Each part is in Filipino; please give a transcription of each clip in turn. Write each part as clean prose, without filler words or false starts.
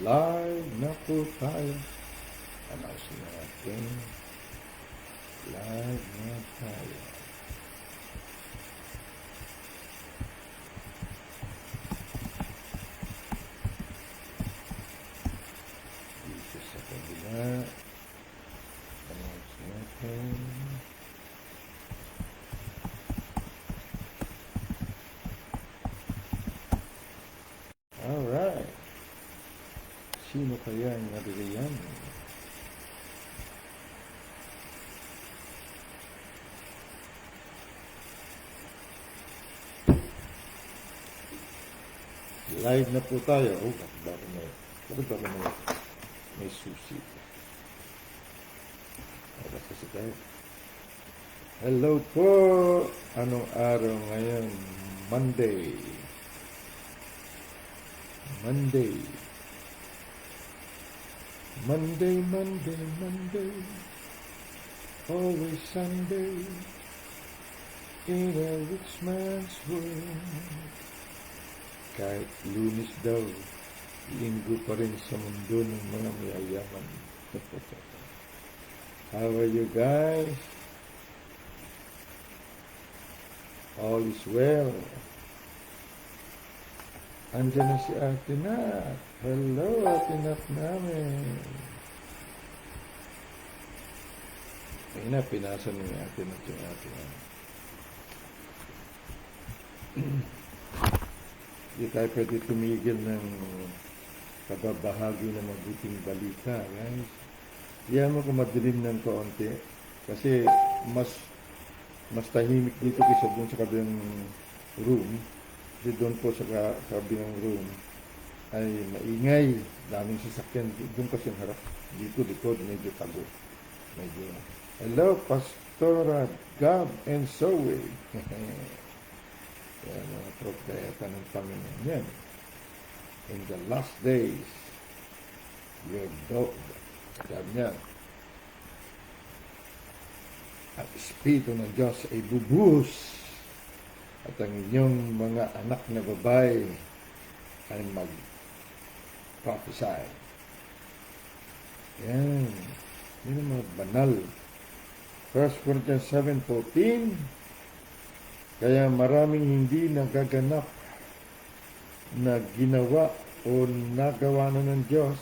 Live na po tayo. Announce natin. Live na tayo. Dito sa kabila. Announce natin. Alright. Sino kaya ang nabigyan? Live na po tayo. Oh, bakit ba may susi? Oras kasi tayo. Hello po! Anong araw ngayon? Monday. Monday. Always Sunday. In a rich man's world. Kahit Lunes daw, linggo pa rin sa mundo ng mga mayayaman. How are you guys? All is well. Andiyan na si Ate Nat. Hello, Ate Nat namin. Ayun na, pinasa ni Ate Nat yung Ate Nat. Hindi tayo pwede tumigil ng kababahagi ng mabuting balita, guys. Diyan mo kung madilim ng kaunti. Kasi mas tahimik dito kaysa doon sa kabilang room. Kasi doon po sa kabilang room ay maingay. Daming sasakyan. Doon kasi yung harap. Dito, likod, medyo tago. Medyo. Hello, Pastora Gab and Zoe. Yan, mga propeta ng Panginoon yan. In the last days, your dog, sabi niya, ang Espiritu ng Diyos ay bubuhos at ang inyong mga anak na babae ay mag-prophesy. Yan. Yan ang mga banal. 1 Corinthians 7:14. Kaya maraming hindi nagaganap na ginawa o nagawa na ng Diyos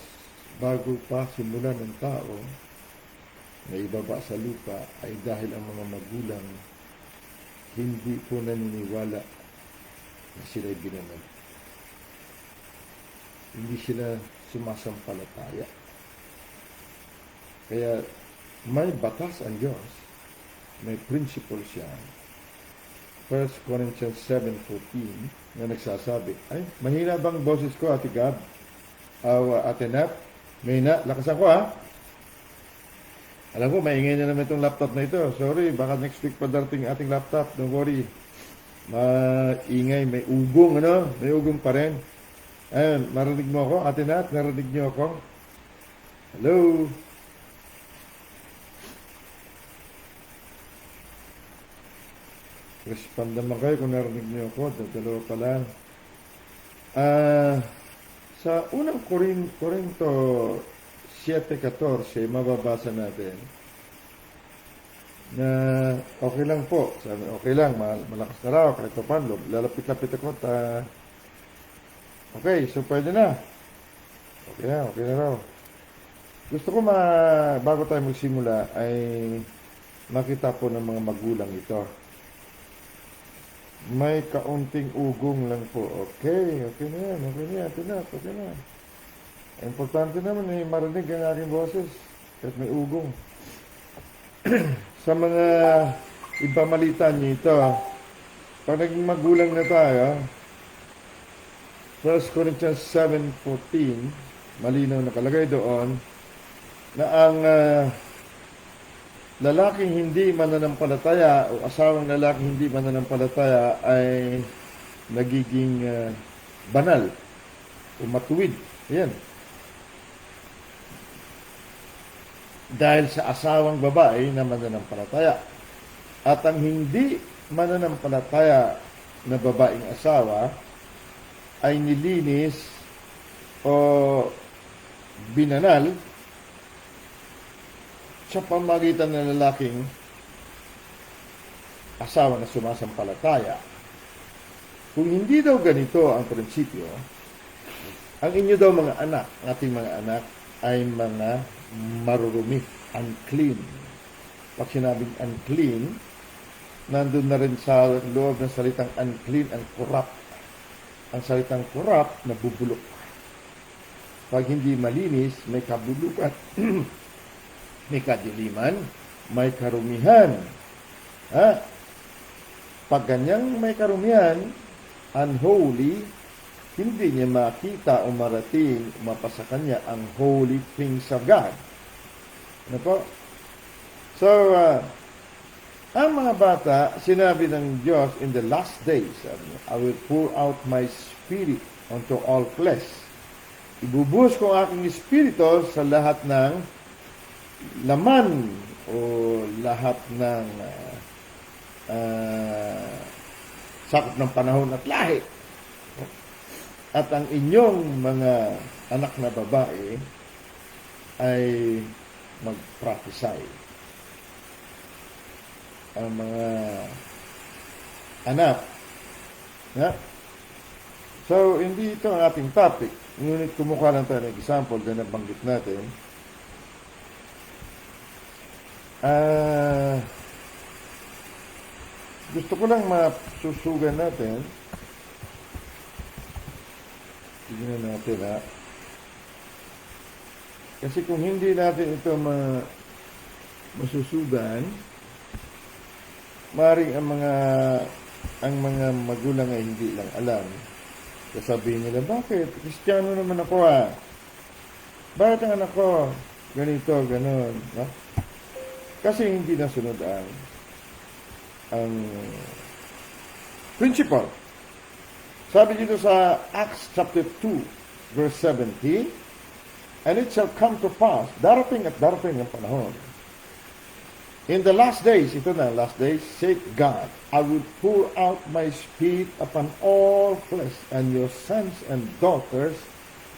bago pa simulan ng tao na ibaba sa lupa ay dahil ang mga magulang hindi po naniniwala na sila'y ginanap. Hindi sila sumasampalataya. Kaya may batas ang Diyos, may principles yan. 1 Corinthians 7:14 na nagsasabi, ay, mahina bang boses ko, Ate Gab? Ate Nat? Mahina? Lakasan ko, ha? Alam ko, maingay na naman itong laptop na ito. Sorry, baka next week pa darating ating laptop. Don't worry. Maingay, may ugong, ano? May ugong pa rin. Ayun, narinig mo ako? Ate Nat, narinig niyo ako? Hello? Respond naman kayo kung narinig niyo ako. Dalawa pa lang. Sa unang Korinto 7:14, mababasa natin na okay lang po. Sabi, okay lang, malakas na raw, kahit pa paano, lalapit-lapit ako. Okay, so pwede na. Okay na raw. Gusto ko bago tayo magsimula, ay makita po ng mga magulang ito. May kaunting ugong lang po. Okay na yan. Okay na. Importante naman ay marinig ang aking boses kahit may ugong. Sa mga ipamalitan niyo ito, pag naging magulang na tayo, 1 Corinthians 7:14, malinaw nakalagay doon, na ang lalaking hindi mananampalataya o asawang lalaking hindi mananampalataya ay nagiging banal o matuwid. Ayan. Dahil sa asawang babae na mananampalataya. At ang hindi mananampalataya na babaeng asawa ay nilinis o binanal sa pamagitan ng lalaking asawa na sumasampalataya. Kung hindi daw ganito ang prinsipyo, ang inyo daw mga anak, ating mga anak, ay mga marurumi, unclean. Pag sinabing unclean, nandun na rin sa loob ng salitang unclean ang corrupt. Ang salitang corrupt, nabubulok. Pag hindi malinis, may kabulukan, may kadiliman, may karumihan. Pag ganyang may karumihan, unholy, hindi niya makita o marating, mapasa kanya ang holy things of God. Ano po? So, ang mga bata, sinabi ng Diyos in the last days, I will pour out my spirit onto all flesh. Ibubuhos ko ang aking espiritu sa lahat ng laman o lahat ng sakop ng panahon at lahi. At ang inyong mga anak na babae ay mag-prophesy. Ang mga anak. So, hindi ito ang ating topic. Ngunit kumuha lang tayo ng example na nabanggit natin. Gusto ko lang masusugan natin. Tignan natin, Kasi kung hindi natin ito masusugan, maring ang mga magulang ay hindi lang alam. Sasabihin nila, bakit? Kristiyano naman ako, Bakit ang anak ko? Ganito, ganon. Kasi hindi nasunod ang principle. Sabi dito sa Acts chapter 2, verse 17, and it shall come to pass, darating at darating ang panahon. In the last days, ito na, last days, saith God, I will pour out my spirit upon all flesh, and your sons and daughters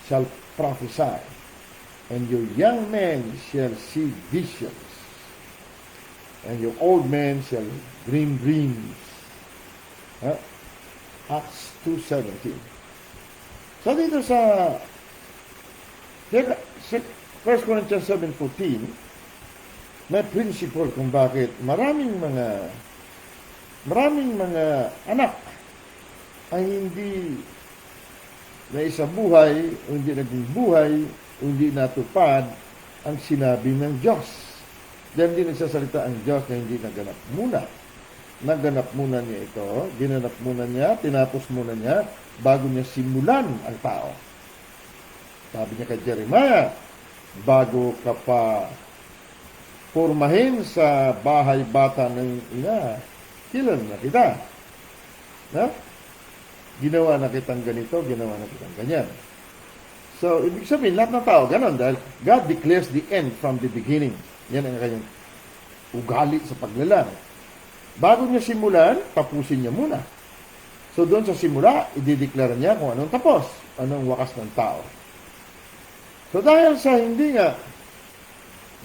shall prophesy, and your young men shall see visions, and your old men shall dream dreams. Acts 2:17. So dito sa 1 Corinthians 7:14, may principle kung bakit maraming mga anak ay hindi na isa buhay, o hindi naging buhay, o hindi natupad ang sinabi ng Diyos. Dahil hindi nagsasalita ang Diyos na hindi naganap muna. Naganap muna niya ito, ginanap muna niya, tinapos muna niya, bago niya simulan ang tao. Sabi niya kay Jeremiah, bago ka pa pormahin sa bahay bata ng ina, kilala na kita. Ginawa na kitang ganito, ginawa na kitang ganyan. So, ibig sabihin, lahat ng tao, ganon, dahil God declares the end from the beginning. Yan ang kanyang ugali sa paglalang. Bago niya simulan, tapusin niya muna. So doon sa simula, idideklara niya kung anong tapos, anong wakas ng tao. So dahil sa hindi nga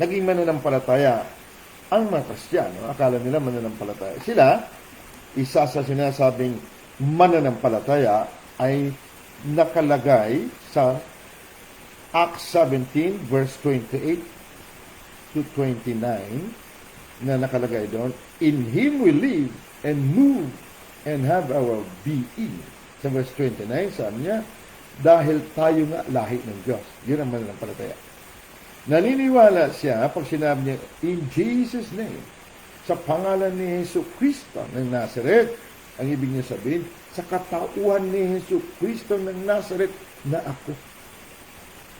naging mananampalataya ang mga Kristiyano, akala nila mananampalataya sila, isa sa sinasabing mananampalataya ay nakalagay sa Acts 17 verse 28 to 29 na nakalagay doon, in Him we live and move and have our being. Sa verse 29, sabi niya, dahil tayo nga lahi ng Diyos. Yun ang mananampalataya. Naniniwala siya pag sinabi niya, in Jesus' name, sa pangalan ni Jesu Cristo ng Nazareth, ang ibig niya sabihin, sa katauhan ni Jesu Cristo ng Nazareth na ako.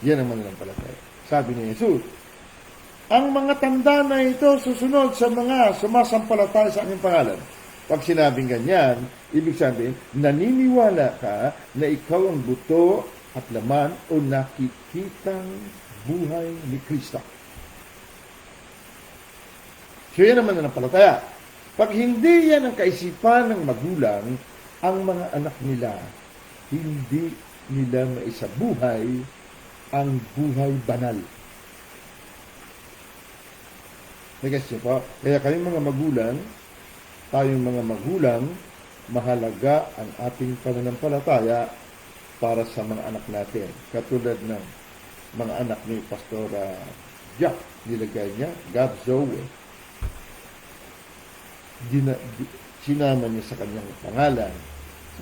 Yan ang mananampalataya. Sabi ni Jesus, ang mga tanda na ito susunod sa mga sumasampalataya sa aking pangalan. Pag sinabing ganyan, ibig sabihin, naniniwala ka na ikaw ang buto at laman o nakikitang buhay ni Kristo. So yan naman ang palataya. Pag hindi yan ang kaisipan ng magulang, ang mga anak nila, hindi nila maisabuhay ang buhay banal. Nagas niyo po? Kaya kayong mga magulang, tayong mga magulang, mahalaga ang ating pananampalataya para sa mga anak natin. Katulad ng mga anak ni Pastora Jack, nilagay niya, God Zoe. Sinama niya sa kanyang pangalan.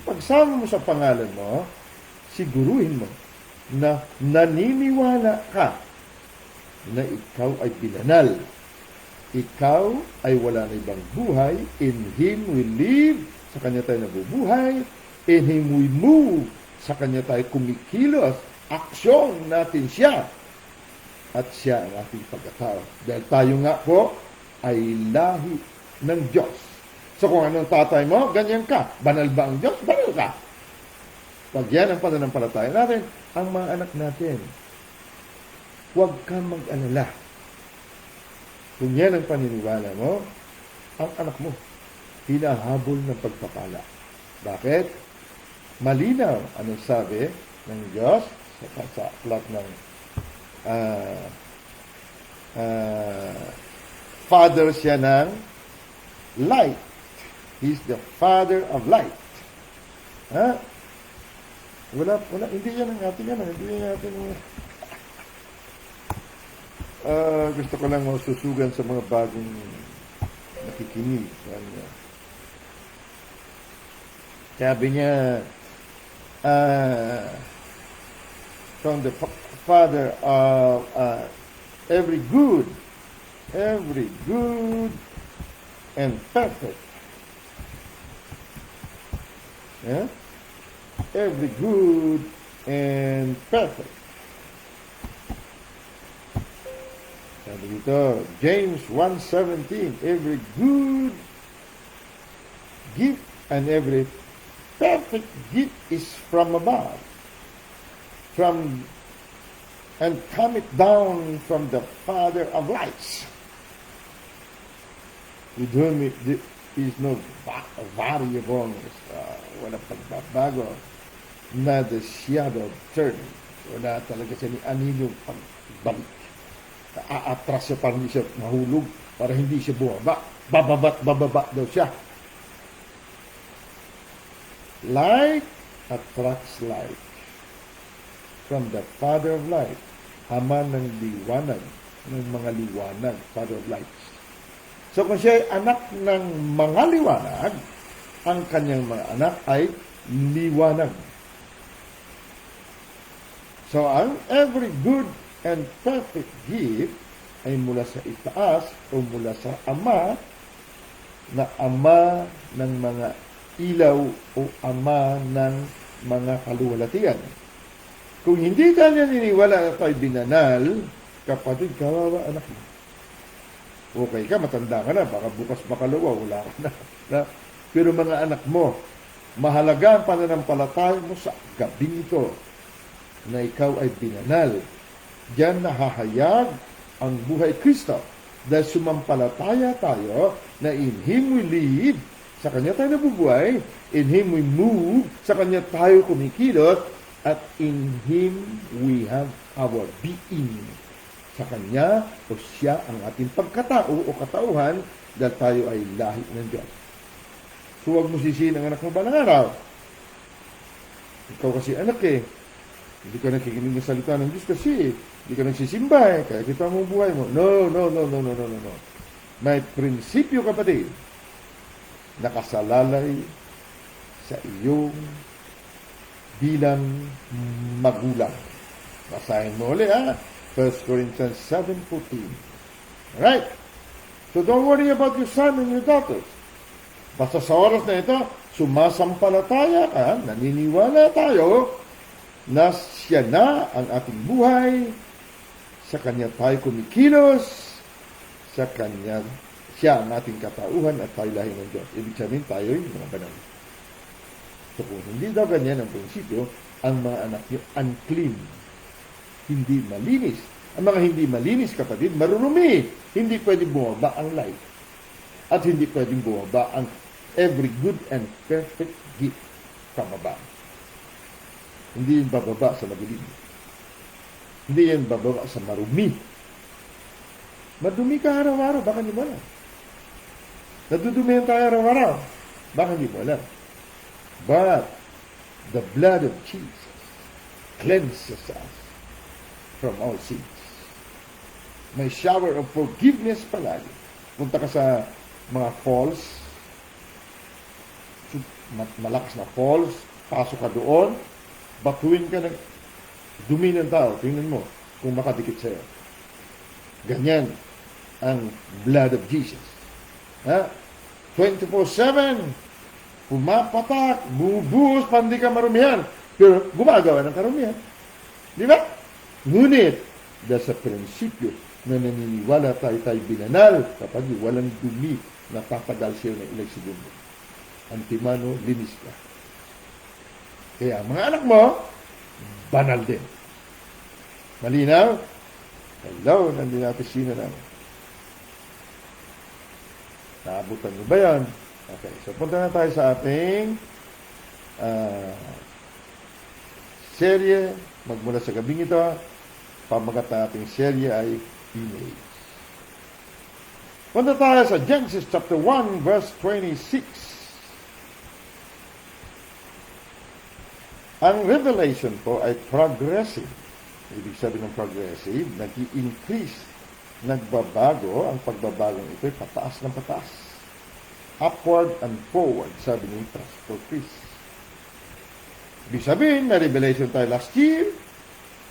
Pagsama mo sa pangalan mo, siguruhin mo na naniniwala ka na ikaw ay binanal. Ikaw ay wala na ibang buhay. In Him we live. Sa Kanya tayo nabubuhay. In Him we move. Sa Kanya tayo kumikilos. Aksyon natin siya. At siya ang ating pagkatao. Dahil tayo nga po ay lahi ng Diyos. So kung anong tatay mo, ganyan ka. Banal ba ang Diyos? Banal ka. Pag yan ang pananampalataya natin, ang mga anak natin, huwag kang mag-alala. Kung yan ang paniniwala mo, ang anak mo, hinahabol ng pagpapala. Bakit? Malinaw anong sabi ng Diyos sa aklat ng Father siya ng light. He's the Father of light. Ha? Wala, hindi yan ang ating yan. Hindi yan ating gusto ko lang susugan sa mga bagong nakikinig. Sabi niya, from the Father of every good and perfect. Yeah? Every good and perfect. Sabi dito, James 1:17, every good gift and every perfect gift is from above, and cometh down from the Father of lights, with whom is no variable, walang pagbabago, na the shadow of turning. Wala talaga siya ni anilong pagbalik. Aatras siya para hindi siya mahulog, para hindi siya bumaba. Bababa daw siya. Light attracts light from the Father of light. Ama ng liwanag, ng mga liwanag, Father of lights. So kung siya ay anak ng mga liwanag, ang kanyang mga anak ay liwanag. So ang every good and perfect gift ay mula sa itaas o mula sa Ama, na Ama ng mga ilaw o Ama ng mga kaluwalhatian. Kung hindi ka naniniwala na tayo binanal, kapatid, kawawa anak mo. Okay ka, matanda ka na, baka bukas makalawa, wala ka na. Pero mga anak mo, mahalaga ang pananampalataya mo sa gabing ito na ikaw ay binanal. Diyan nahahayag ang buhay Kristo. Dahil sumampalataya tayo na in Him we live, sa Kanya tayo nabubuhay, in Him we move, sa Kanya tayo kumikilot, at in Him we have our being. Sa Kanya o siya ang ating pagkatao o katauhan dahil tayo ay lahi ng Diyos. So huwag mo sisihin ang anak mo balang araw. Ikaw kasi anak hindi ka nakikinig ng salita ng Diyos kasi hindi ka nagsisimba kaya kita mo buhay mo. No. May prinsipyo, kapatid, nakasalalay sa iyong bilang magulang. Basahin mo ulit, 1 Corinthians 7:14. Alright? So don't worry about your son and your daughters. Basta sa oras na ito, sumasampalataya ka, naniniwala tayo na siya na ang ating buhay, sa Kanya tayo kumikilos, sa Kanya siya ang ating katauhan at tayo lahi ng Diyos. Ibig sabihin tayo yung mga banal. So kung hindi daw ganyan ang prinsipyo, ang mga anak niyo unclean, hindi malinis. Ang mga hindi malinis, kapatid, marurumi. Hindi pwedeng bumaba ang life. At hindi pwedeng bumaba ang every good and perfect gift from above. Hindi yung bababa sa madilim. Hindi yan bababa sa marumi. Madumi ka araw-araw, baka hindi mo alam. Nadudumihan tayo araw-araw, baka hindi mo alam. But the blood of Jesus cleanses us from all sins. May shower of forgiveness palagi. Punta ka sa mga falls, malakas na falls, pasok ka doon, batuin ka ng dumi ng tao. Tingnan mo kung makadikit sa'yo. Ganyan ang blood of Jesus. 24/7, pumapatak, bubuhos, pandi ka marumihan. Pero gumagawa ng karumihan. Di ba? Ngunit, dahil sa prinsipyo na naniniwala tayo binanal kapag walang dumi na tatagal siya ng ilang segundo. Antimano, linis ka. Kaya mga anak mo, banal din. Malinaw? Hello, nandun natin sino namin. Naabutan mo ba yan? Okay, so punta na tayo sa ating serye. Magmula sa gabing ito, pamagat na ating serye ay image. Punta tayo sa Genesis chapter 1 verse 26. Ang revelation po ay progressive. Ibig sabihin ng progressive, nag-i-increase, nagbabago. Ang pagbabagong ito ay pataas ng pataas. Upward and forward, sabi ni Pastor Chris. Ibig sabihin, may revelation tayo last year,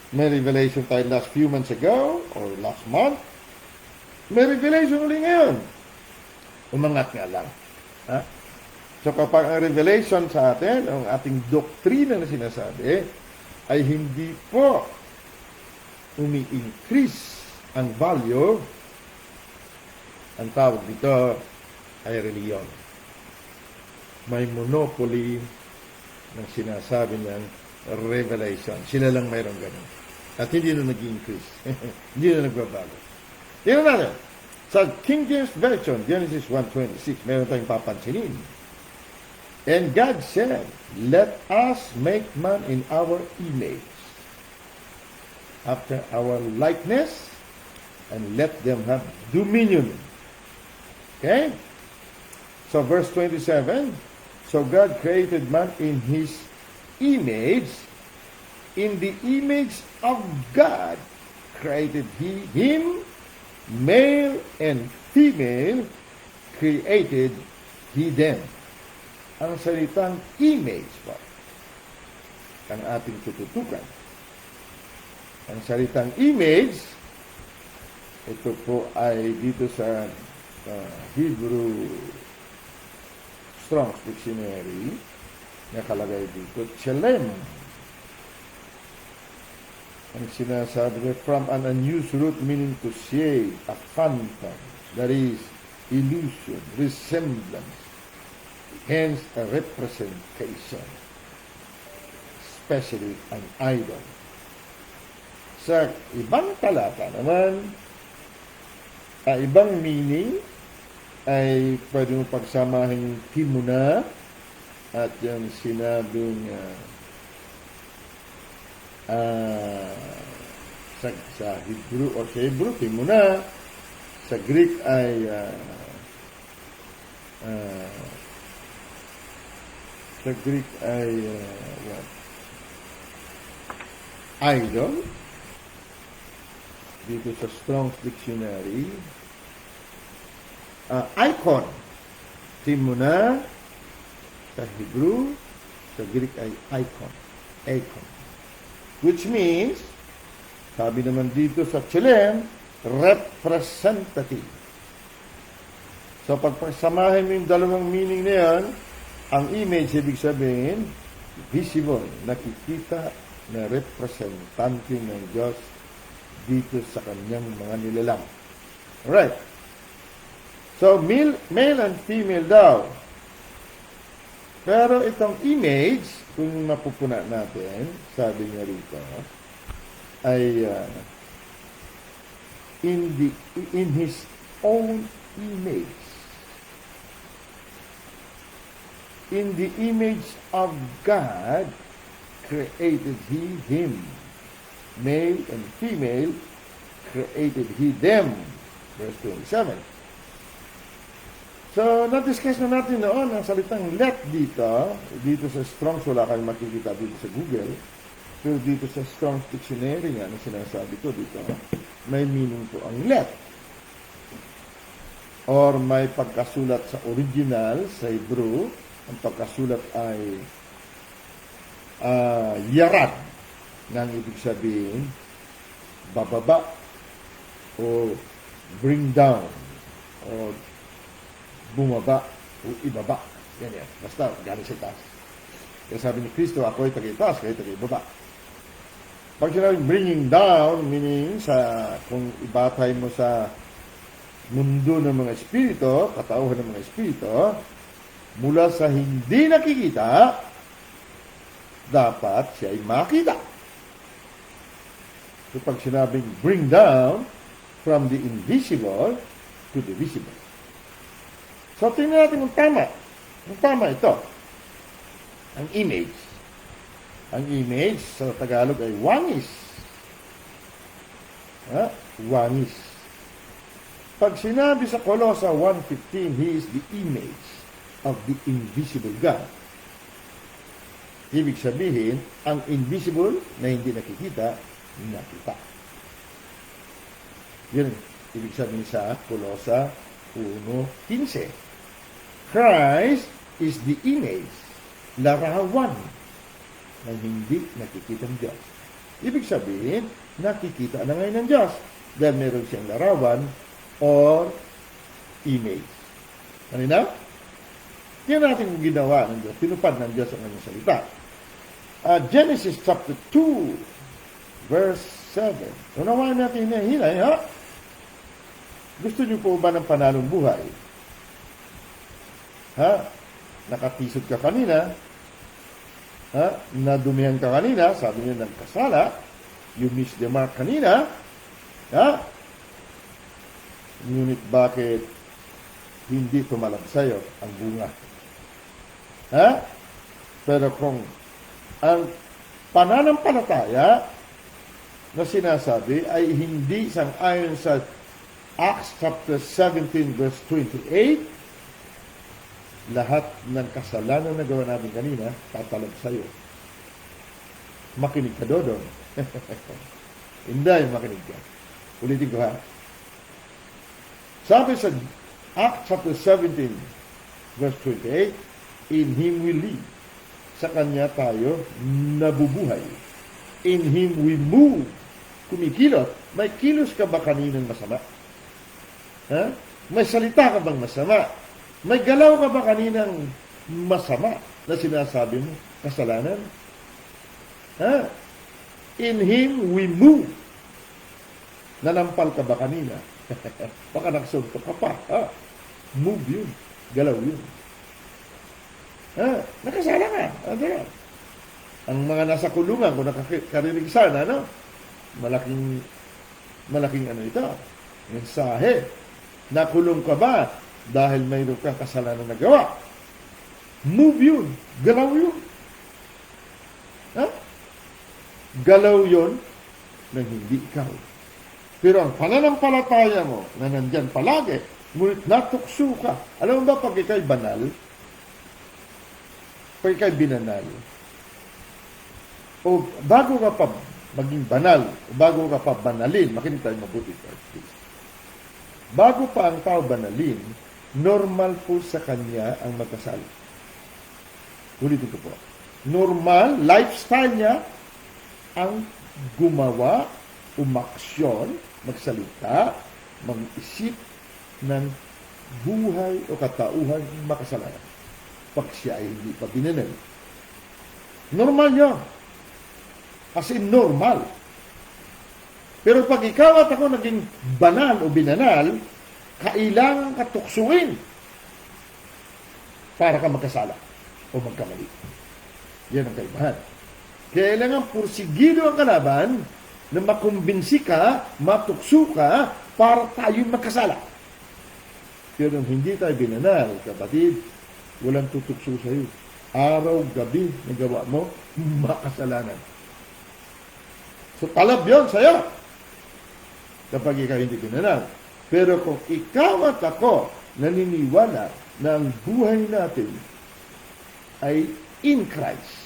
may revelation tayo last few months ago, or last month, may revelation ulit ngayon. Umangat nga lang. Ha? So kapag ang revelation sa atin, ang ating doktrina na sinasabi, ay hindi po umi-increase ang value, ang tawag dito ay reliyon. May monopoly ng sinasabi niyang revelation. Sila lang mayroong ganun. At hindi na nag-increase. Hindi na nagbabago. Tingnan natin. Sa King James Version, Genesis 1:26, meron tayong papansinin. And God said, let us make man in our image, after our likeness, and let them have dominion. Okay? So verse 27, so God created man in His image, in the image of God created He him, male and female created He them. Ang salitang image po, ang ating tututukan. Ang salitang image, ito po ay dito sa Hebrew Strong's Dictionary, nakalagay dito, Chelem. Ang sinasabi niya, from an unused root meaning to shade, a phantom, that is, illusion, resemblance, hence a representation, especially an idol. Sa ibang talata naman, ibang meaning ay pwede mo pagsamahin timuna at yung sinabing sa Hebrew o sa Hebrew, timuna. Sa Greek ay what? Idol. Dito sa Strong's Dictionary, icon. Timuna sa Hebrew, sa Greek ay icon. Icon. Which means, sabi naman dito sa Chilean, representative. So, pagpasamahin mo yung dalawang meaning na yan, ang image, ibig sabihin, visible, nakikita na representante ng Diyos dito sa kanyang mga nilalang. Alright. So, male and female daw. Pero itong image, kung mapupuna natin, sabi niya rito, ay in His own image. In the image of God, created He him. Male and female created He them. Verse 27. So, na-discuss na natin noon ang salitang let dito sa Strong's, wala kayong makikita dito sa Google, pero dito sa Strong's Dictionary nga, na sinasabi ko dito, may meaning po ang let. Or may pagkasulat sa original, sa Hebrew, ang pagkasulat ay yarad, nang ibig sabihin, bababa, o bring down, o bumaba, o ibaba. Yan. Basta, galing sa taas. Kaya sabi ni Kristo, ako ay tagay-taas, kayo tagay-baba. Pag sinabing bringing down, meaning kung ibatay mo sa mundo ng mga espiritu, katauhan ng mga espiritu, mula sa hindi nakikita, dapat siya ay makita. So pag sinabing bring down from the invisible to the visible. So tingnan natin kung tama. Kung tama ito. Ang image. Ang image sa Tagalog ay wangis. Wangis. Pag sinabi sa Colossa 1:15, He is the image of the invisible God. Ibig sabihin, ang invisible na hindi nakikita, nakita. Yun, ibig sabihin sa Colossa 1:15. Christ is the image, larawan, na hindi nakikita ng Diyos. Ibig sabihin, nakikita na ngayon ng Diyos dahil meron siyang larawan or image. Ano na? Yan natin kung ginawa ng Diyos. Pinupad ng Diyos ang kanyang salita. Genesis chapter 2, verse 7. Unawain natin na hinay, ha? Gusto niyo po ba ng panalong buhay? Ha? Nakatisod ka kanina. Ha? Nadumihan ka kanina. Sabi niya ng kasala. You missed the mark kanina. Ha? Ngunit bakit hindi tumalab sa'yo ang bunga? Ha? Pero kung ang pananampalataya na sinasabi ay hindi sang-ayon sa Acts chapter 17 verse 28, lahat ng kasalanan na gawa natin kanina, tatalab sa'yo. Makinig ka doon. Hindi, makinig ka. Ulitin ko ha. Sabi sa Acts chapter 17, verse 28, in Him we live. Sa Kanya tayo nabubuhay. In Him we move. Kumikilot. May kilos ka ba kaninang masama? Ha? May salita ka bang masama? May galaw ka ba kaninang masama na sinasabi mo? Kasalanan? Ha? In Him we move. Nanampal ka ba kanina? Baka nagsuntok ka pa. Move yun. Galaw yun. Nakasala ka. Ang mga nasa kulungan, kung nakakarinig sana, malaking ano ito, mensahe. Nakulong ka ba dahil mayroon kang kasalanan na gawa? Move yun. Galaw yun. Galaw yun na hindi ikaw. Pero ang pananampalataya mo na nandyan palagi, ngunit natukso ka. Alam mo ba pag ikaw'y banal, pag ikaw'y binanal, o bago ka pa maging banal, o bago ka pa banalin, makinig tayo mabuti. Bago pa ang tao banalin, normal po sa kanya ang magkasala. Ulitin ko po. Normal, lifestyle niya, ang gumawa, umaksyon, magsalita, mag-isip ng buhay o katauhan makasalanan. Pag siya ay hindi pa binanal. Normal yun. As in normal. Pero pag ikaw at ako naging banal o binanal, kailangan katuksuin para ka magkasala o magkamali. Yan ang kaibahan. Kailangan pursigido ang kalaban na makumbinsi ka, matukso ka, para tayo magkasala. Pero hindi tayo binanal, kapatid, walang tutukso sa'yo. Araw, gabi, nagawa mo, makasalanan. So, talab yun sa'yo. Kapag ikaw hindi binanal. Pero kung ikaw at ako naniniwala na ang buhay natin ay in Christ.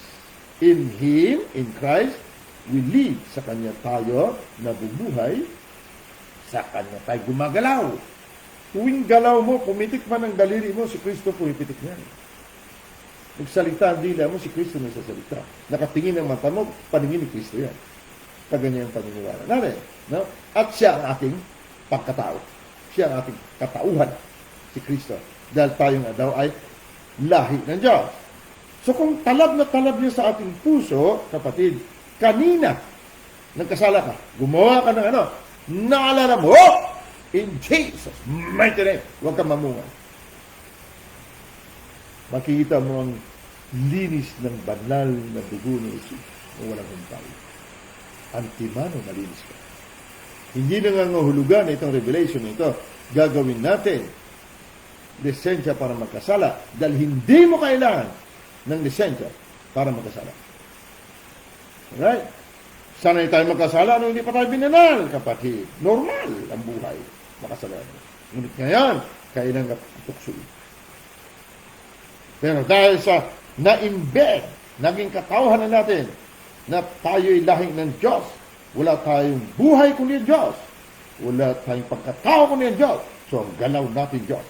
In Him, in Christ, we live. Sa Kanya tayo nabubuhay. Sa Kanya tayo gumagalaw. Tuwing galaw mo, pumitik man ang daliri mo, si Kristo pumipitik niya. Nagsalita ang dila mo, si Kristo may sasalita. Nakatingin ang mata mo, paningin ni Kristo yan. Kaganyan ang paniniwala natin. No? At siya ang ating pagkatao. Siya ang ating katauhan, si Kristo. Dahil tayo nga daw ay lahi ng Diyos. So kung talab na talab niya sa ating puso, kapatid, kanina, nagkasala ka, gumawa ka ng ano, naalala mo, in Jesus' mighty name, huwag kang mamungay. Makikita mo ang linis ng banal na dugo ni Jesus na walang humpay. Antimano, malinis ka. Hindi na nga ngahulugan itong revelation ito. Gagawin natin lisensya para magkasala dahil hindi mo kailangan ng lisensya para magkasala. Alright? Sanay tayo magkasala nung hindi pa tayo binanal, kapatid. Normal ang buhay. Makasalanan. Ngunit ngayon, kailangan tuksuin. Pero dahil sa na-embed, naging katauhan na natin na tayo'y lahing ng Diyos, wala tayong buhay kundi ang Diyos. Wala tayong pagkatao kundi ang Diyos. So, ang galaw natin Diyos.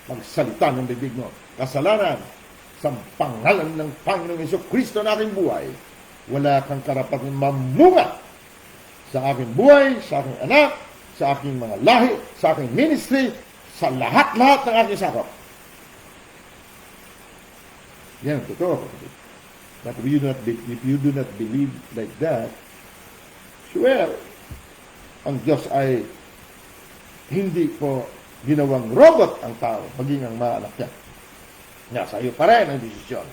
Magsalita ng bibig mo. Kasalanan sa pangalan ng Panginoong Jesucristo na aking buhay. Wala kang karapatang mamunga sa aking buhay, sa aking anak, sa aking mga lahi, sa aking ministry, sa lahat-lahat ng aking sakop. Yan ang totoo. But if you do not believe like that, swear, ang Diyos ay hindi po ginawang robot ang tao, maging ang mga anak niya. Nasa iyo pa rin ang desisyon.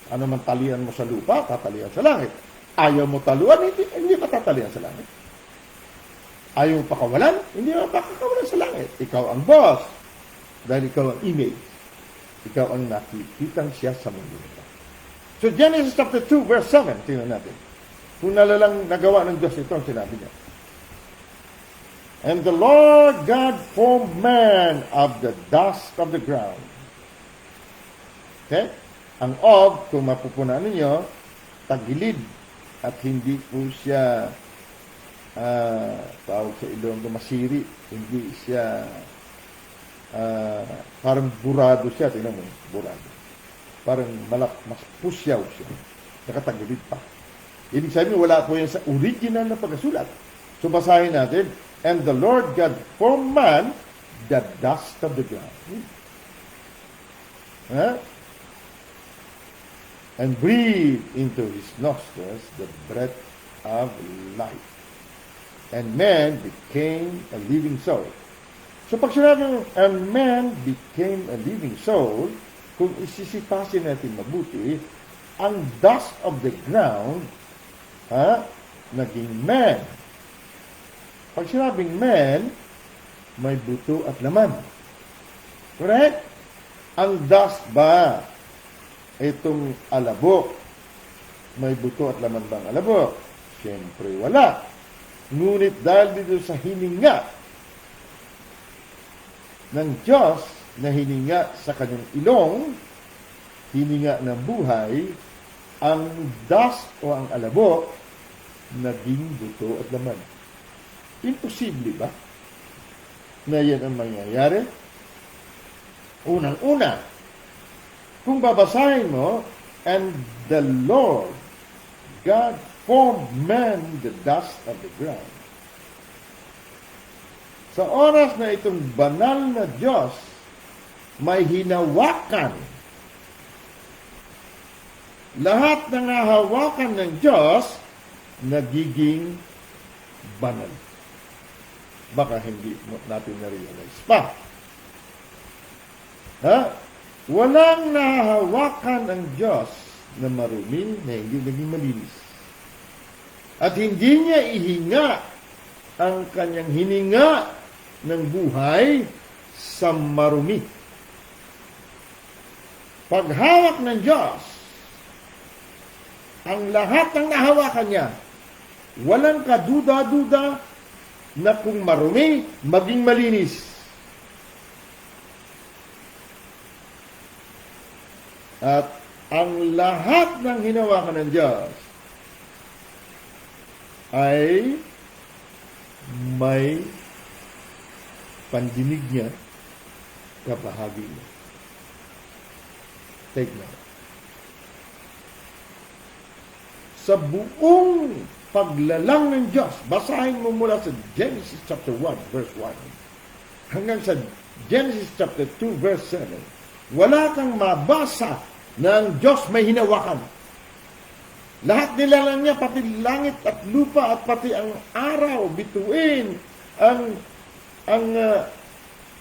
Ano man talian mo sa lupa, tatalian sa langit. Ayaw mo taluan, hindi pa tatalian sa langit. Ayaw mo pakawalan, hindi mo pakakawalan sa langit. Ikaw ang boss. Dahil ikaw ang image. Ikaw ang nakikitang siya sa mundo nito. So, Genesis chapter 2, verse 7, tingnan natin. Kung nalalang nagawa ng Diyos ito, ang sinabi niya. And the Lord God formed man of the dust of the ground. Okay? Ang Og, kung mapupunan ninyo, tagilid at hindi po siya tawag sa Ilonggo masiri, hindi siya parang burado siya, tingnan mo, burado. Parang mas pusyaw siya. Nakatagilid pa. Ibig sabihin, wala po yan sa original na pagkasulat. So, basahin natin, and the Lord God formed man the dust of the ground. And breathed into his nostrils the breath of life. And man became a living soul. So pag sinabing, and man became a living soul, kung isisipasin natin mabuti, ang dust of the ground, naging man. Pag sinabing man, may buto at laman. Correct? Ang dust ba, itong alabok, may buto at laman bang alabok? Siyempre wala. Ngunit dahil dito sa hininga ng Diyos na hininga sa kanyang ilong, hininga ng buhay, ang dust o ang alabok naging buto at laman. Imposible ba na yan ang mangyayari? Unang-una, kung babasahin mo, and the Lord God formed man the dust of the ground. Sa oras na itong banal na Diyos may hinawakan, lahat ng nahawakan ng Diyos nagiging banal. Baka hindi natin na-realize pa. Walang nahawakan ng Diyos na marumi na hindi naging malinis. At hindi niya ihinga ang kanyang hininga ng buhay sa marumi. Paghawak ng Diyos, ang lahat ng nahawakan niya, walang kaduda-duda na kung marumi, maging malinis. At ang lahat ng hinawakan ng Diyos ay may pandinig niya, kabahagi niya. Take note. Sa buong paglalang ng Diyos, basahin mo mula sa Genesis chapter 1, verse 1, hanggang sa Genesis chapter 2, verse 7, wala kang mabasa na ang Diyos may hinawakan. Lahat nilalang niya, pati langit at lupa at pati ang araw, bituin, ang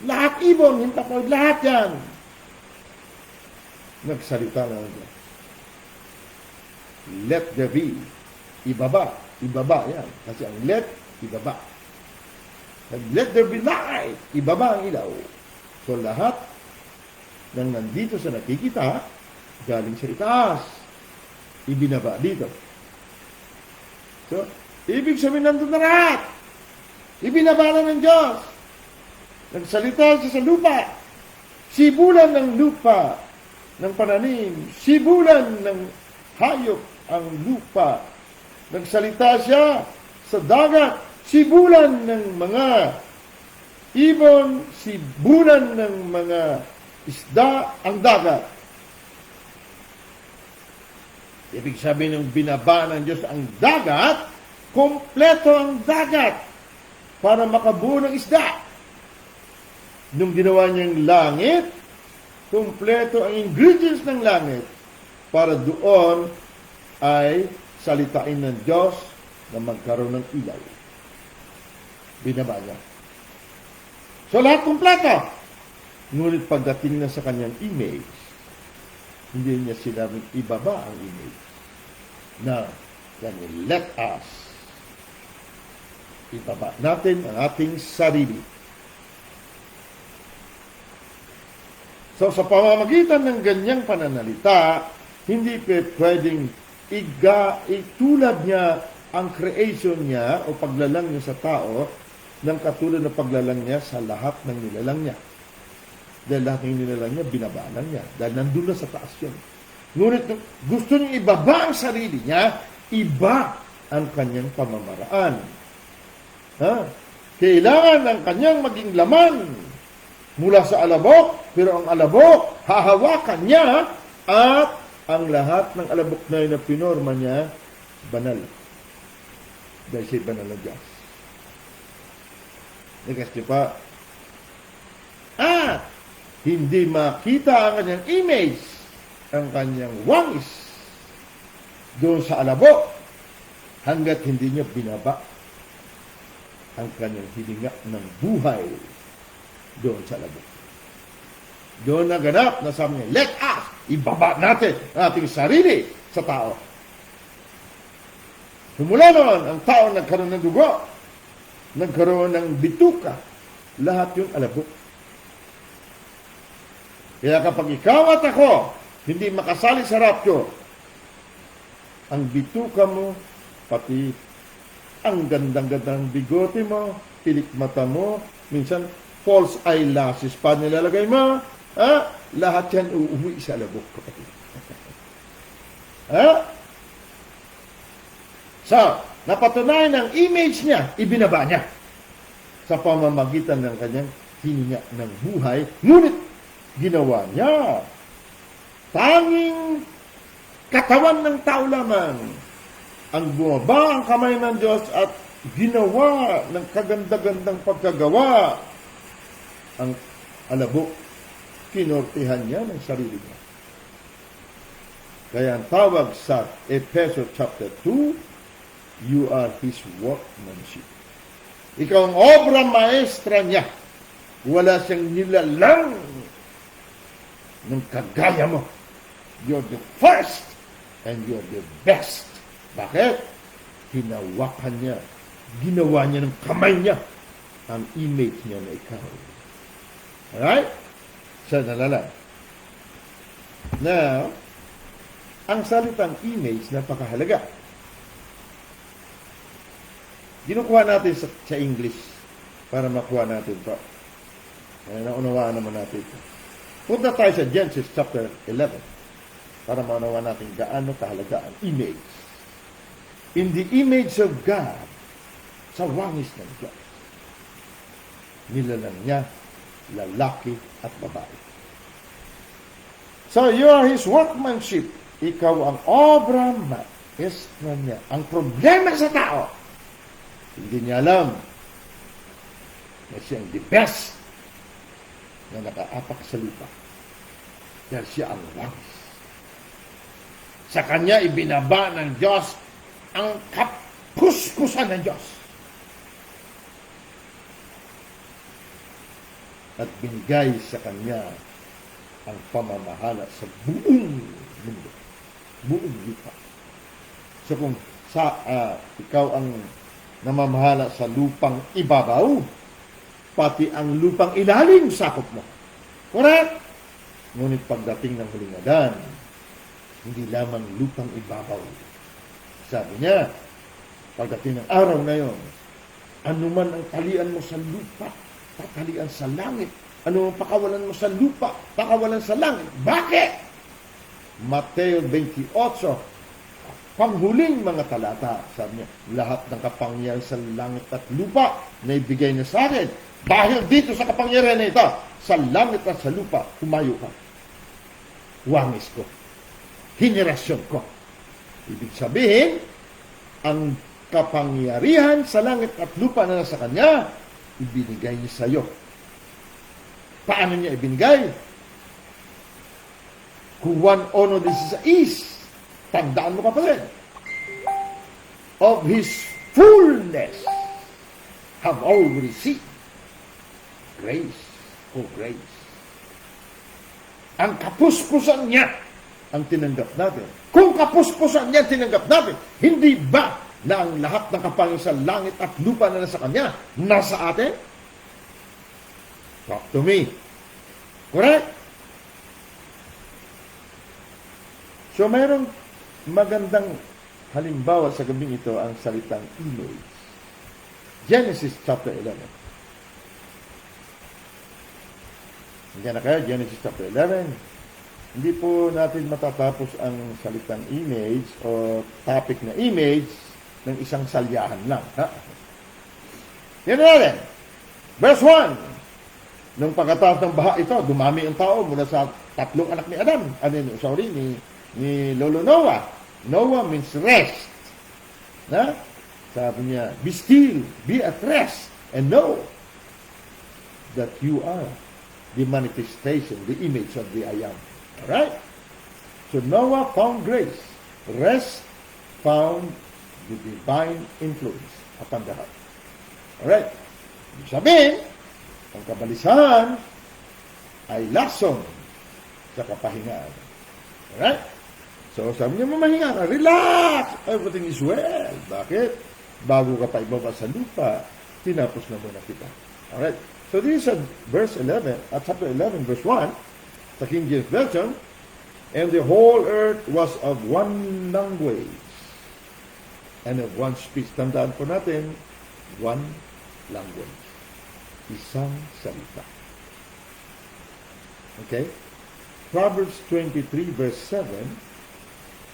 lahat ibon, hintapag, lahat yan. Nagsalita na ng Diyos. Let there be. Ibaba yan. Kasi ang let, ibaba. Let there be light. Ibaba ang ilaw. So lahat ng nandito sa nakikita, galing sa itaas. Ibinaba dito. So, ibig sabihin nandun na lahat. Ibinaba na ng Diyos. Nagsalita siya sa lupa. Sibulan ng lupa ng pananim. Sibulan ng hayop ang lupa. Nagsalita siya sa dagat. Sibulan ng mga ibon. Sibulan ng mga isda ang dagat. Ibig sabihin ng binaba ng Diyos ang dagat, kompleto ang dagat para makabuo ng isda. Nung ginawa niyang langit, kompleto ang ingredients ng langit para doon ay salitain ng Diyos na magkaroon ng ilaw. Binaba niya. So lahat kompleto. Ngunit pagdating na sa kanyang image, hindi niya sinabing ibaba ang image na let us ibaba natin ang ating sarili. So sa pamamagitan ng ganyang pananalita, hindi pwedeng itulad niya ang creation niya o paglalang niya sa tao ng katulad ng paglalang niya sa lahat ng nilalang niya. Dahil lahat ng nilalang niya, binabalan niya. Dahil nandun na sa taas yun. Ngunit gusto niya ibaba ang sarili niya, iba ang kanyang pamamaraan. Kailangan ang kanyang maging laman mula sa alabok, pero ang alabok, hahawakan niya at ang lahat ng alabok na yun na pinorma niya, banal. Dahil siya banal na Diyos. Kasi pa, hindi makita ang kanyang image, ang kanyang wangis doon sa alabok hanggat hindi niya binaba ang kanyang hilinga ng buhay doon sa alabok. Doon naganap na sabi niya, let us, ibaba natin ang ating sarili sa tao. Simula noon, ang tao nagkaroon ng dugo, nagkaroon ng bituka, lahat yung alabok. Kaya kapag ikaw at ako hindi makasali sa rapture, ang bituka mo, pati ang gandang-gandang bigote mo, pilik mata mo, minsan false eyelashes pa nilalagay mo, lahat yan uuwi sa alabok, kapatid. So, napatunayan ang image niya, ibinaba niya sa pamamagitan ng kanyang hininga ng buhay, ngunit ginawa niya. Tanging katawan ng tao lamang ang bumaba ang kamay ng Diyos at ginawa ng kaganda-gandang pagkagawa. Ang alabok, kinortihan niya ng sarili niya. Kaya ang tawag sa Efeso chapter 2, you are His workmanship. Ikaw ang obra maestra niya. Wala siyang nilalang ng kagaya mo. You're the first and you're the best. Bakit? Hinawakan niya. Ginawa niya ng kamay niya ang image niya na ikaw. Alright? So, nalala. Now, ang salitang image, napakahalaga. Kinukuha natin sa English para makuha natin ito. Kaya naunawaan naman natin ito. Punta tayo sa Genesis chapter 11 para maunawa natin gaano kahalaga ang image. In the image of God, sa wangis ng Diyos, nilalang niya lalaki at babae. So, you are His workmanship. Ikaw ang obra maestra niya. Ang problema sa tao, hindi niya alam na siya ang the best na nakaapak sa lupa. Dahil siya ang wangis. Sa kanya ibinaba ng Diyos ang kapuskusan ng Diyos. At binigay sa kanya ang pamamahala sa buong mundo. Buong lupa. So kung ikaw ang namamahala sa lupang ibabaw, pati ang lupang ilalim sakop mo. Correct? Ngunit pagdating ng huling adan, hindi lamang lupang ibabaw. Sabi niya, pagdating ng araw na yon, anuman ang talian mo sa lupa, tatalian sa langit. Ano ang pakawalan mo sa lupa, pakawalan sa langit. Bakit? Mateo 28, panghuling mga talata, sabi niya, lahat ng kapangyarihan sa langit at lupa na ibigay niya sa akin. Dahil dito sa kapangyarihan na ito, sa langit at sa lupa, humayo ka. Wangis ko. Henerasyon ko. Ibig sabihin, ang kapangyarihan sa langit at lupa na nasa kanya, ibinigay niya sa iyo. Paano niya ibinigay? Kung 1:16, tandaan mo ka pa rin. Of His fullness have all received grace for grace. Ang kapuspusan niya ang tinanggap natin. Kung kapuspusan niya tinanggap natin, hindi ba na ang lahat ng kapangyarihan sa langit at lupa na nasa kanya, nasa atin? Talk to me. Correct? So, mayroong magandang halimbawa sa gabing ito ang salitang image. Genesis chapter 11. Hindi na kayo, Genesis chapter 11. Hindi po natin matatapos ang salitang image o topic na image ng isang salyahan lang. Ha? Yan natin. Verse 1. Nung pagkatapos ng baha ito, dumami ang tao mula sa 3 anak ni Adam. Ni Lolo Noah. Noah means rest. Na? Sabi niya, be still, be at rest, and know that you are the manifestation, the image of the I am. Alright? So Noah found grace. Rest found the divine influence upon the heart. Alright? Ibig sabihin, ang kabalisahan ay lason sa kapahingaan. Alright? So sabi niya, mamahinga ka, relax! Everything is well. Bakit? Bago ka pa ibaba sa lupa, tinapos na muna kita. Alright? So this is verse 11, at chapter 11, verse 1, sa King James Version, and the whole earth was of one language and of one speech. Tandaan po natin, one language. Isang salita. Okay? Proverbs 23, verse 7,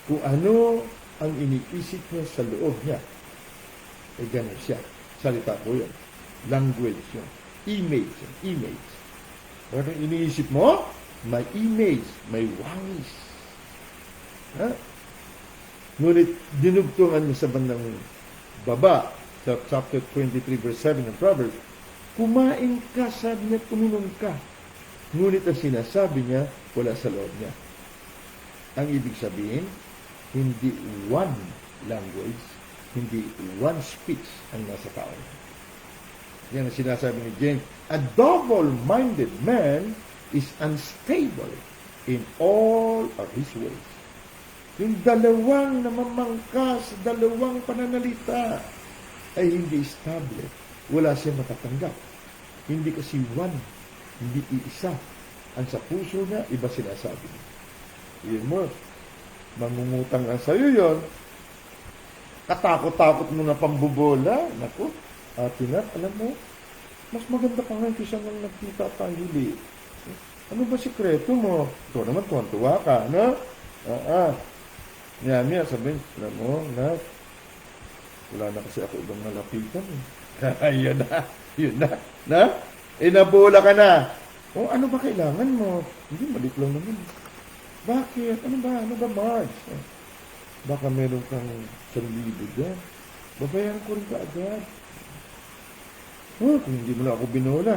kung ano ang iniisip niya sa loob niya, eh ganun siya. Salita po yun. Language yun. Image. Image. Ano iniisip mo? May image, may wangis. Ha? Ngunit dinugtungan mo sa bandang baba, sa chapter 23, verse 7 ng Proverbs, kumain ka, sabi niya, kuminom ka. Ngunit ang sinasabi niya, wala sa loob niya. Ang ibig sabihin, hindi one language, hindi one speech ang nasa tao. Yan ang sinasabi ni James, a double-minded man is unstable in all of his ways. Yung dalawang namamangkas, dalawang pananalita ay hindi stable. Wala siya matatanggap. Hindi kasi one, hindi iisa. Ang sa puso niya, iba sinasabi niya. Yun mo, mangungutang lang sa'yo yun, katakot-takot mo na pambobola. Naku, Tinat, alam mo, mas maganda ka ngayon kaysa nang nagkita tayo huli. Ano ba sikreto mo? Ito naman, tuwan-tuwa ka, no? Niya, sabihin, alam mo, Nat, wala na kasi ako ibang nalapitan. Yun na. Na? Nabola ka na. Ano ba kailangan mo? Hindi, maliit lang naman. Bakit? Ano ba, Marge? Baka meron kang 1,000 dyan. Babayaran ko rin ka agad. Kung hindi mo na ako binola,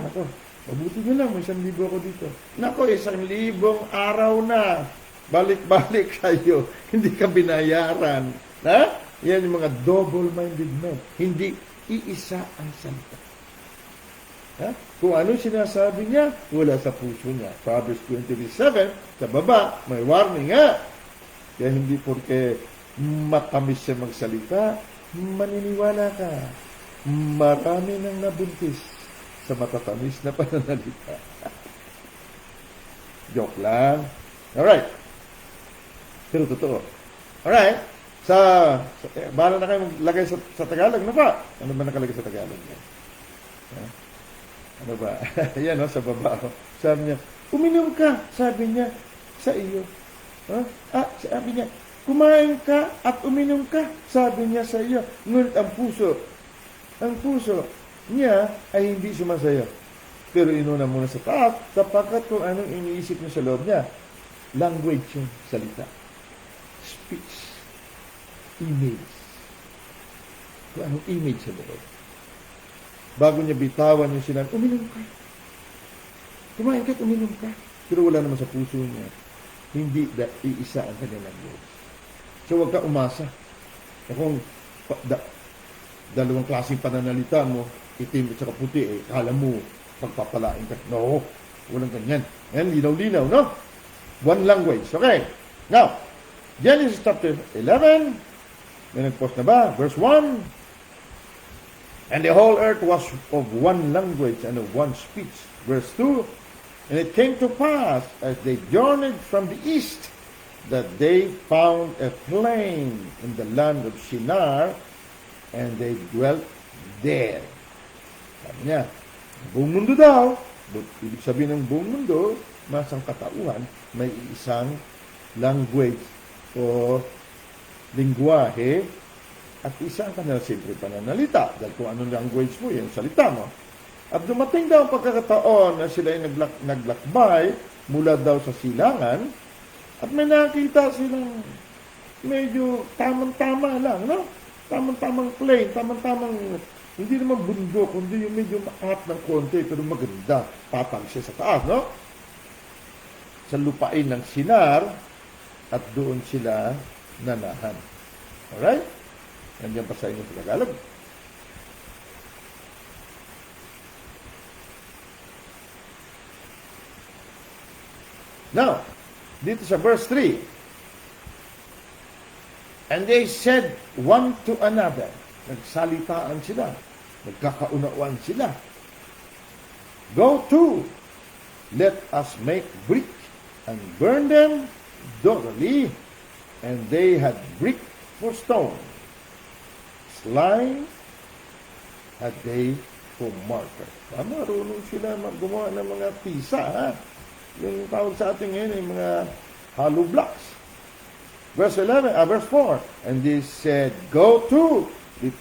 mabuti na lang, may 1,000 ako dito. Nako, 1,000 araw na. Balik-balik kayo. Hindi ka binayaran. Yan yung mga double-minded men. Hindi iisa ang salita. Kung ano sinasabi niya, wala sa puso niya. Proverbs 27, sa baba, may warning nga. Kaya hindi porque matamis siya magsalita, maniniwala ka. Marami nang nabuntis sa matatamis na pananalita. Joke lang. Alright. Pero totoo. Alright. Bahala na kayo maglagay sa Tagalog. Ano ba? Ano ba nakalagay sa Tagalog? Ano ba? Yan, sa baba. Sabi niya, uminom ka, sabi niya, sa iyo. Sabi niya, kumain ka at uminom ka, sabi niya sa iyo. Ngunit ang puso niya ay hindi sumasayo. Pero inuna muna sa taas, sapagkat kung anong iniisip niya sa loob niya, language yung salita. Speech. Image. Kung anong image sa loob. Bago niya bitawan yung sinabi, uminom ka. Kumain ka at uminom ka. Pero wala naman sa puso niya. Hindi iisa ang kanyang language. So huwag ka umasa. Kung dalawang klaseng pananalita mo, itim at saka puti, kala mo, pagpapalain ka. No, walang ganyan. Yan, linaw-linaw, no? One language. Okay. Now, Genesis chapter 11, may nag-post na ba? Verse 1, and the whole earth was of one language and of one speech. Verse 2, and it came to pass, as they journeyed from the east, that they found a plain in the land of Shinar, and they dwelt there. Sabi niya, buong mundo daw, ibig sabihin ng buong mundo, masang katauhan, may isang language o lingwahe at isa ang kanila simple pananalita. Dahil kung anong language mo, yung salita mo. At dumating daw ang pagkakataon na sila ay naglakbay mula daw sa silangan at may nakita silang medyo tamang-tama lang, no? Tamang-tamang plain, tamang-tamang, hindi naman bundok, kundi yung medyo maangat ng konti, pero maganda, patang siya sa taas, no? Sa lupain ng Sinar, at doon sila nanahan. Alright? Nandiyan pa sa inyo sa Tagalog. Now, dito sa verse 3, and they said one to another, nagsalitaan sila, nagkakaunawaan sila, go to, let us make brick and burn them thoroughly. And they had brick for stone, slime had they for mortar. Marunong sila gumawa ng mga pisa, ha? Yung tawag sa atin ngayon, yung mga hollow blocks. Verse 4, and they said, go to, let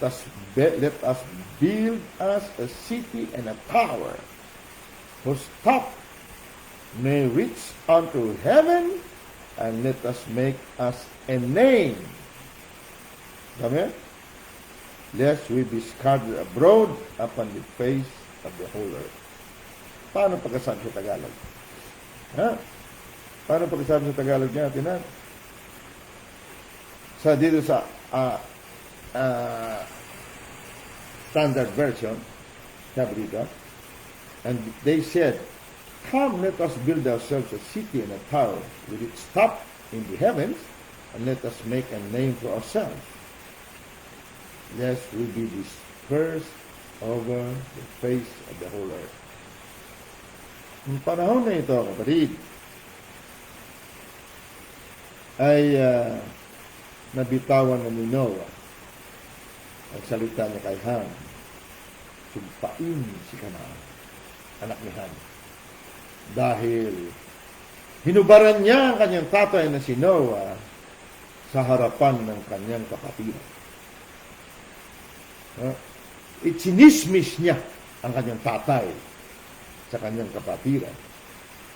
us build us a city and a tower, whose top may reach unto heaven, and let us make us a name. Sabi? Lest we be scattered abroad upon the face of the whole earth. Paano pagkasabi sa Tagalog? Paano pagkasabi sa Tagalog niya, Tinan? Dito sa standard version, sabi dito, and they said, come, let us build ourselves a city and a tower with its top in the heavens, and let us make a name for ourselves, lest we be dispersed over the face of the whole earth. Ang panahon na ito, kapatid, ay nabitawan na ni Noah Ang salita niya kay Ham, sumpain si Kanaan, anak ni Ham. Dahil hinubaran niya ang kanyang tatay na si Noah sa harapan ng kanyang kapatiran. Itsinismis niya ang kanyang tatay sa kanyang kapatiran.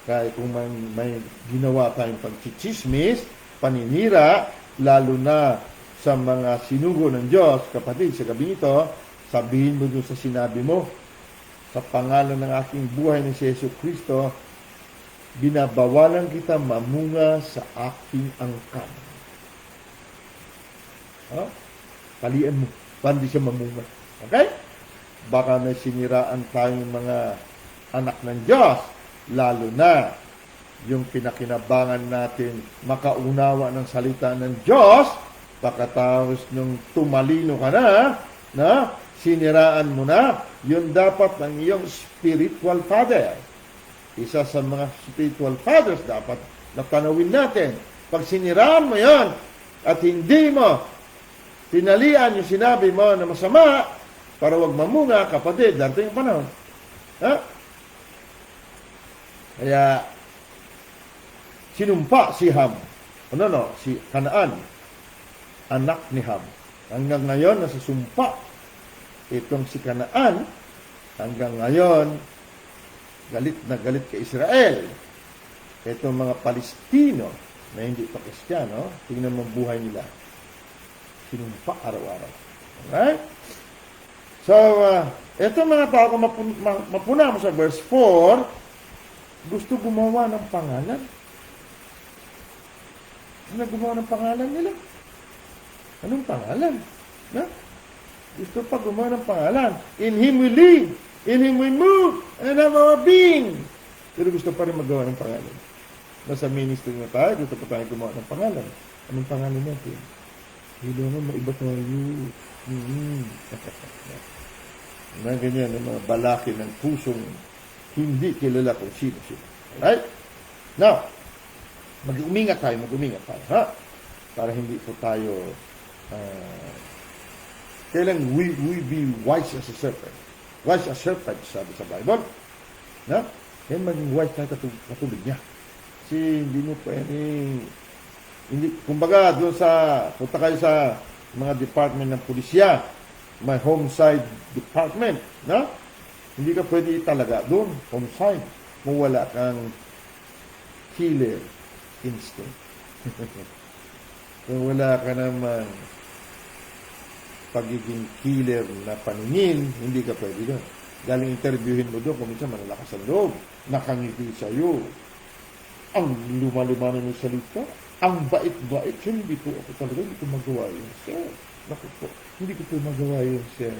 Kaya kung may ginawa tayong pagchichismis, paninira, lalo na sa mga sinugo ng Diyos, kapatid, sa gabi ito, sabihin mo doon sa sinabi mo, sa pangalan ng aking buhay ni si Yesu Kristo, binabawalan kita mamunga sa aking angkan. Palian mo, paano siya mamunga? Okay? Baka may siniraan tayong mga anak ng Diyos, lalo na yung pinakinabangan natin makaunawa ng salita ng Diyos, pagkatapos nung tumalino ka na, siniraan mo na, yun dapat ng iyong spiritual father. Isa sa mga spiritual fathers dapat napanawin natin. Pag siniraan mo yon at hindi mo tinalian yung sinabi mo na masama, para wag mamunga, kapatid, darating yung panahon. Kaya, sinumpa si Ham, si Kanaan, anak ni Ham. Hanggang ngayon, nasa sumpa itong si Kanaan, hanggang ngayon, galit na galit kay Israel. Itong mga Palestino, na hindi pa Kristiyano, tingnan mo buhay nila. Sinumpa araw-araw. Alright? So, itong mga tao, kung mapuna mo sa verse 4, gusto gumawa ng pangalan. Ano gumawa ng pangalan nila? Anong pangalan? Gusto pa gumawa ng pangalan. In Him we live, in Him we move, and have our being. Pero gusto pa rin magawa ng pangalan. Nasa ministry na tayo, gusto pa tayo gumawa ng pangalan. Anong pangalan natin? Hindi naman maiba tayo. Na ganyan, yung mga balaki ng pusong hindi kilala kung sino sila. Alright? Now, mag-umingat tayo, ha? Para hindi po tayo kailan we be wise as a serpent. Wise as a serpent, sabi sa Bible. Na? Kaya maging wise tayo katulad niya. Kasi hindi mo pwedeng kumbaga, doon punta kayo sa mga department ng pulisya, may homicide department, na? Hindi ka pwede italaga doon, homicide, kung wala kang killer instinct. Kung wala ka naman pagiging killer na paningin, hindi ka pwede doon. Galing interviewin mo doon, kung minsan malalakas ang loob, nakangiti sa'yo, ang luma-luma na ng salita, ang bait-bait, hindi ko ako talaga, hindi ko magawa yun, sir. Naku po, hindi ko po magawa yun, sir.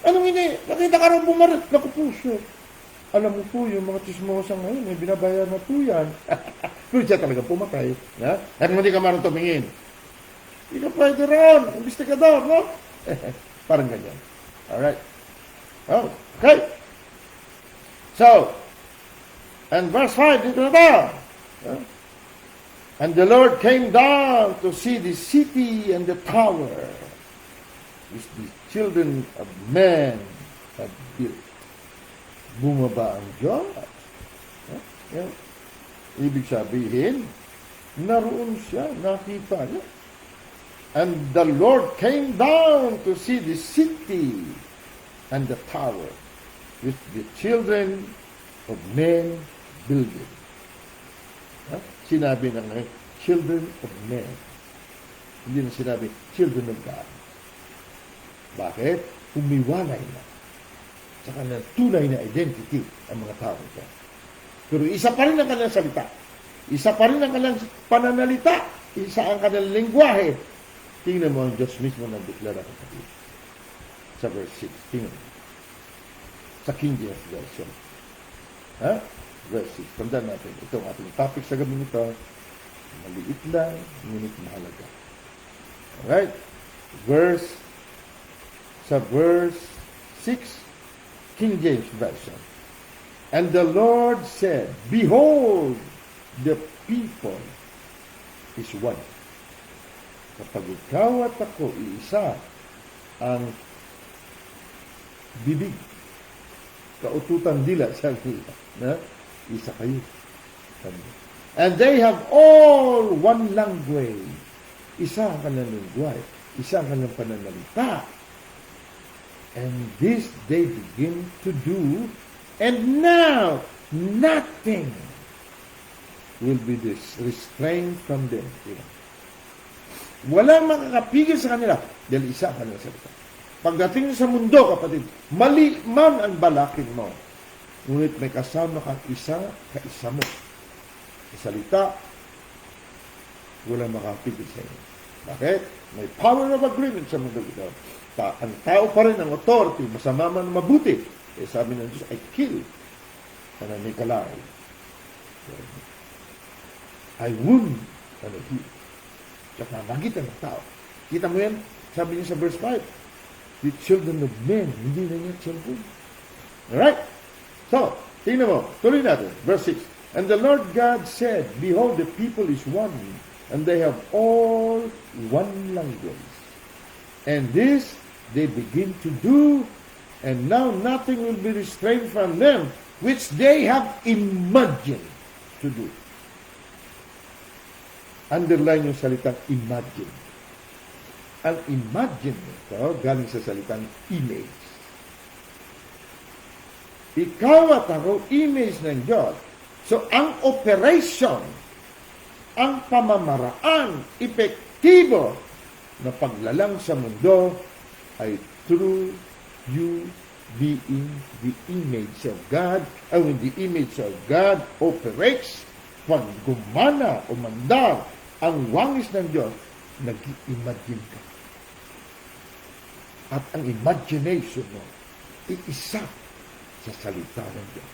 Anong hindi? Nakita ka rin bumaril. Naku po, sir. Alam mo po, yung mga chismosa ngayon, may binabayar na po yan. Pero siya talaga pumatay. At hindi ka marunong tumingin. Hindi ka pwede ron. Investigador, no? Parang ganyan. Alright. Oh, okay. So, and verse 5, dito na tayo. And the Lord came down to see the city and the tower which the children of men had built. Bumaba ang Diyos. Ibig sabihin, naroon siya, nakita niya. And the Lord came down to see the city and the tower which the children of men builded. Sinabi na ngayon, children of men. Hindi na sinabi, children of God. Bakit? Umiwalay na sa kanilang tunay na identity ang mga tao ito. Pero isa pa rin ang kanilang salita. Isa pa rin ang kanilang pananalita. Isa ang kanilang lingwahe. Tingnan mo ang Diyos mismo na deklara kapatid. Sa verse 6. Tingnan mo. Sa King James Version. Verse 6. Tandaan natin. Ito ang ating topic sa gabi nito. Maliit lang, ngunit mahalaga. Alright? Sa verse 6, King James Version. And the Lord said, behold, the people is one. Kapag ikaw at ako iisa, ang bibig. Kaututan dila, sabi na isa kayo. And they have all one language. Isa ang kanilang lingwahe, isa ang kanilang pananalita. And this they begin to do, and now nothing will be restrained from them. Walang makakapigil sa kanila dahil isa ang kanilang salita. Pagdating sa mundo, kapatid, mali man ang balakin mo, ngunit may kasama kang isa mo. Sa salita, walang makakapigil sa inyo. Bakit? May power of agreement sa mundo ito. Ang tao pa rin ang authority, masama man mabuti. Eh, sabi ng Diyos, I kill and I make alive. I wound and I heal. Tsaka magitan ng tao. Kita mo yan? Sabi niya sa verse 5, the children of men, hindi na niya children. Alright? So, tingnan mo, tuloy natin. Verse 6, and the Lord God said, behold, the people is one, and they have all one language. And this they begin to do, and now nothing will be restrained from them, which they have imagined to do. Underline yung salitang imagine. Ang imagine ito, galing sa salitang image. Ikaw at ako, image ng Diyos. So, ang operation, ang pamamaraan, epektibo na paglalang sa mundo ay through you being the image of God. And when the image of God operates, pag gumana o mandar ang wangis ng Diyos, nag-imagine ka. At ang imagination mo, iisa sa salita ng Diyos.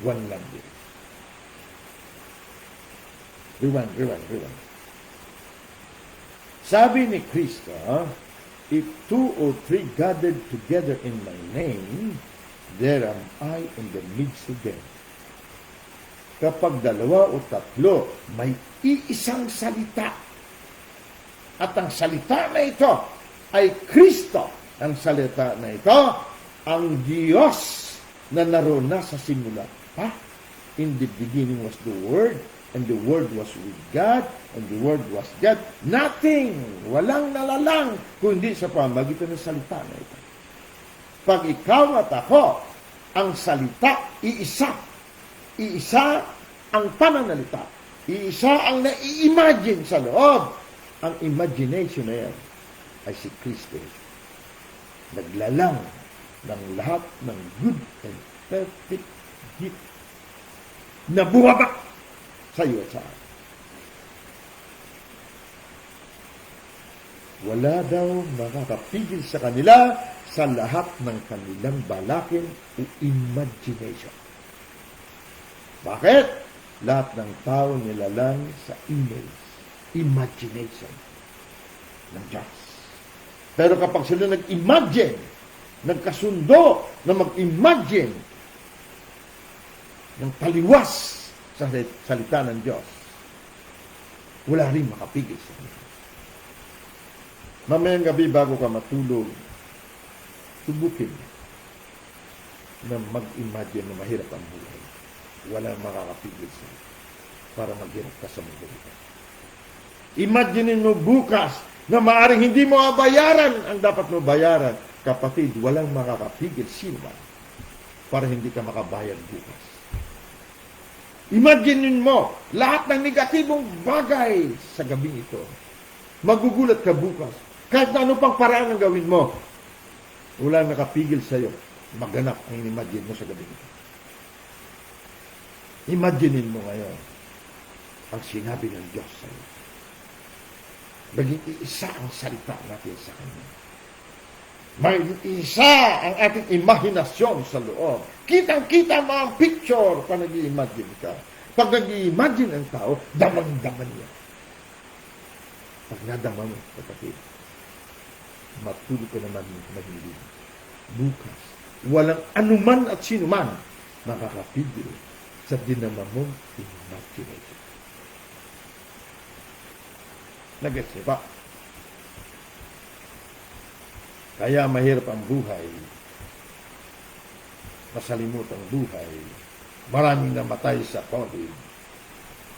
One language. Rewind. Sabi ni Kristo, if 2 or 3 gathered together in my name, there am I in the midst of them. Kapag 2 o 3, may iisang salita. At ang salita na ito ay Kristo. Ang salita na ito, ang Diyos na naroon na sa simula. In the beginning was the Word, and the Word was with God, and the Word was God. Nothing, walang nalalang, kundi sa pamagitan ng salita na ito. Pag ikaw at ako, ang salita, iisa. Iisa ang pananalita. Iisa ang nai-imagine sa loob. Ang imagination na yan ay si Kristo. Naglalang ng lahat ng good and perfect gift na buwabak sa iyo at sa akin. Wala daw makakapigil sa kanila sa lahat ng kanilang balakin o imagination. Bakit? Lahat ng tao nilalang sa image, imagination ng Diyos. Pero kapag sila nag-imagine, nagkasundo na mag-imagine ng taliwas sa salita ng Diyos, wala rin makapigil sa kanila. Mamayang gabi bago ka matulog, subukin na mag-imagine na mahirap ang buhay. Walang makakapigil sa iyo para maghirap ka sa mundo ito. Imagine mo bukas na maaring hindi mo mabayaran ang dapat mo bayaran. Kapatid, walang makakapigil sino man para hindi ka makabayad bukas. Imagine mo lahat ng negatibong bagay sa gabi ito. Magugulat ka bukas. Kahit na ano pang paraan ang gawin mo, walang nakapigil sa iyo maganap ang imagine mo sa gabi ito. Imaginein mo ngayon ang sinabi ng Diyos sa iyo. Maging iisa ang salita natin sa Kanya. Maging isa ang ating imahinasyon sa loob. Kitang-kita mo ang picture pag nag-i-imagine ka. Pag nag-i-imagine ang tao, damang-daman niya. Pag nadama mo, kapatid, matulog ka naman mahilig. Bukas, walang anuman at sinuman makakapigil sa dinama mong imagination. Nag-gets niyo ba? Kaya mahirap ang buhay. Masalimut ang buhay. Maraming namatay sa COVID.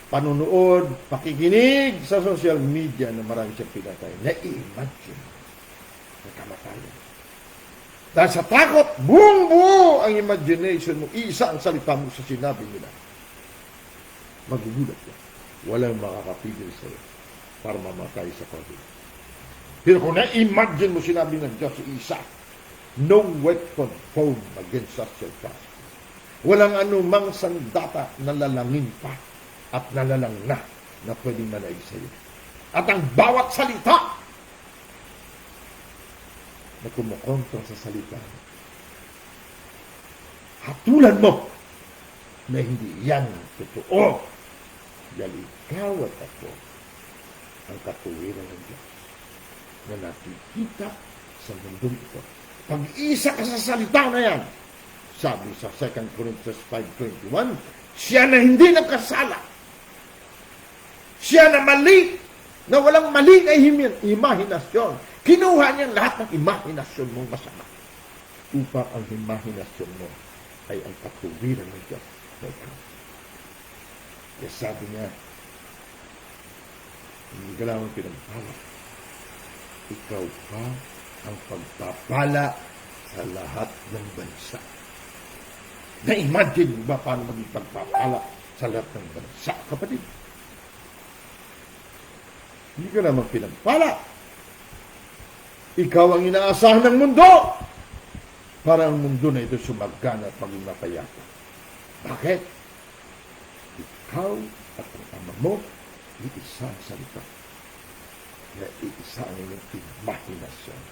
Panunood, pakikinig sa social media na marami siyang pinatay. Na-imagine na kamatayan. Dahil sa takot, buong-buo ang imagination mo, isa ang salita mo sa sinabi nila. Magugulat ka. Walang makakapigil sa'yo para mamatay sa COVID. Pero kung na-imagine mo sinabi ng Diyos isa, no weapon formed against us shall prosper. Walang anumang sandata na lalangin pa at nalalang na pwedeng manaig sa'yo. At ang bawat salita na kumukontra sa salita, hatulan mo na hindi yan totoo. Dahil ikaw at ako ang katuwiran ng Diyos na nakikita sa mundong ito. Pag-isa ka sa salita na yan, sabi sa 2 Corinthians 5:21, siya na hindi nagkasala, siya na mali, na walang mali na imahinasyon, kinuha niya lahat ng imahinasyon mong masama upang ang imahinasyon mo ay ang katuwiran ng Diyos na ikaw. Kaya sabi niya, hindi ka lang pinagpala, ikaw pa ang pagpapala sa lahat ng bansa. Na-imagine ba paano maging pagpapala sa lahat ng bansa, kapatid? Hindi ka naman pinagpala. Ikaw ang inaasahan ng mundo para ang mundo na ito sumagana at maging mapayapa. Bakit? Ikaw at ang ama mo, iisa ang salita. Na iisa ang inyong imahinasyon.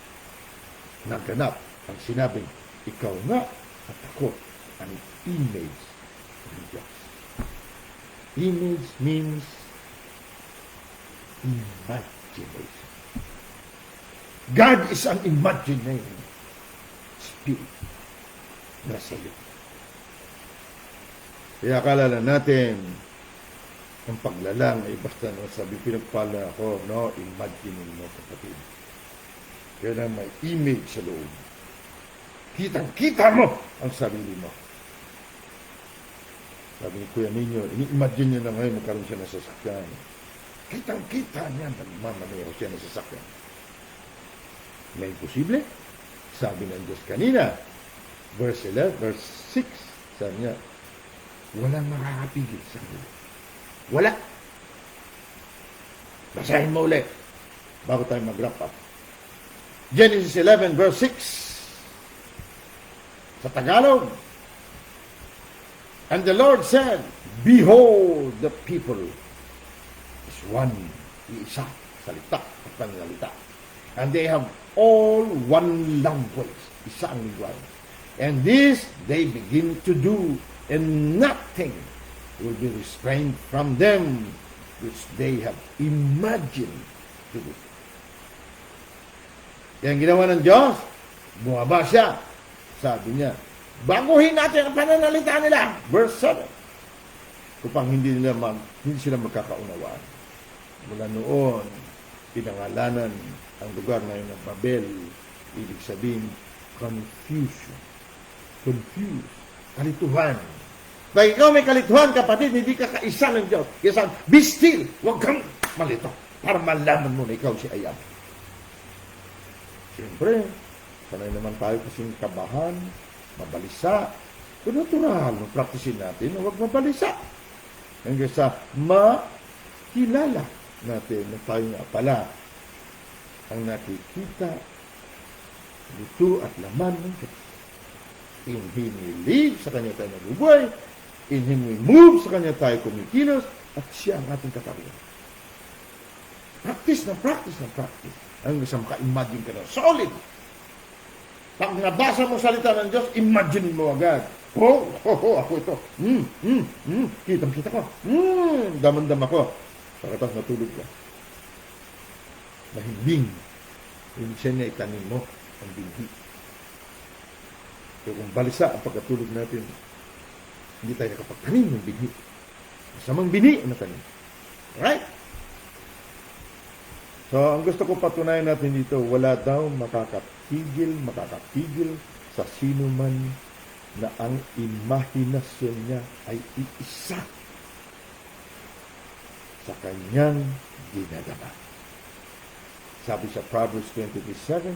Naganap ang sinabing, ikaw nga at ako ang image ng Diyos. Image means imagination. God is an imagination spirit na sa iyo. Kaya akala natin ang paglalang ay basta no, sabi pinagpala ako, no, imagine mo, kapatid. Kaya na may image sa loob. Kitang-kita mo ang sarili mo. Sabi ni Kuya Ninyo, ini-imagine niyo na ngayon magkaroon siya ng sasakyan. Kitang-kita niya, nagmamaneho siya ng sasakyan. May imposible? Sabi ng Diyos kanina, verse 6, sabi niya, walang makakapigil sa kanila. Wala. Basahin mo ulit bago tayo mag-wrap up. Genesis 11, verse 6. Sa Tagalog, and the Lord said, behold, the people is one, iisa, salita at pangalita. And they have all one language, isa ang lingwahe. And this they begin to do, and nothing will be restrained from them which they have imagined to do. Yan ginawa ng Diyos, bumaba siya. Sabi niya, baguhin natin ang pananalita nila. Verse 7. Upang hindi sila magkakaunawaan. Mula noon, pinangalanan ang lugar na yun ng Babel. Ibig sabihin, confusion. Confused. Kalituhan. Dahil ikaw may kalituhan, kapatid, hindi ka kaisa ng Diyos. Kaya sabi, be still, huwag kang malito. Para malaman mo na ikaw si Ayam. Siyempre, sanay naman tayo kasing kabahan, mabalisa. Pero natural, practicein natin na huwag mabalisa. Hanggang sa makilala natin na tayo nga pala ang nakikita, luto at laman ng Diyos. In Him we live, sa Kanya tayo nabubuhay. In Him we move, sa Kanya tayo kumikilos, at Siya ang ating katawan. Practice na practice na practice. Hanggang sa maka-imagine ka na solid. Pag nabasa mo salita ng Diyos, imagine mo agad. Ako ito. Kita ko. Daman-dama ko. Pagkatapos natulog ka. Mahimbing. Yung siya niya itanin mo ang binhi. Pero kung balisa ang pagkatulog natin, hindi tayo nakapagtanim ng binhi. Masamang binhi ang natanim. Right? So, ang gusto ko patunayan natin dito, wala daw makakapigil sa sino man na ang imahinasyon niya ay iisa sa kanyang ginagawa. Sabi sa Proverbs 23:7,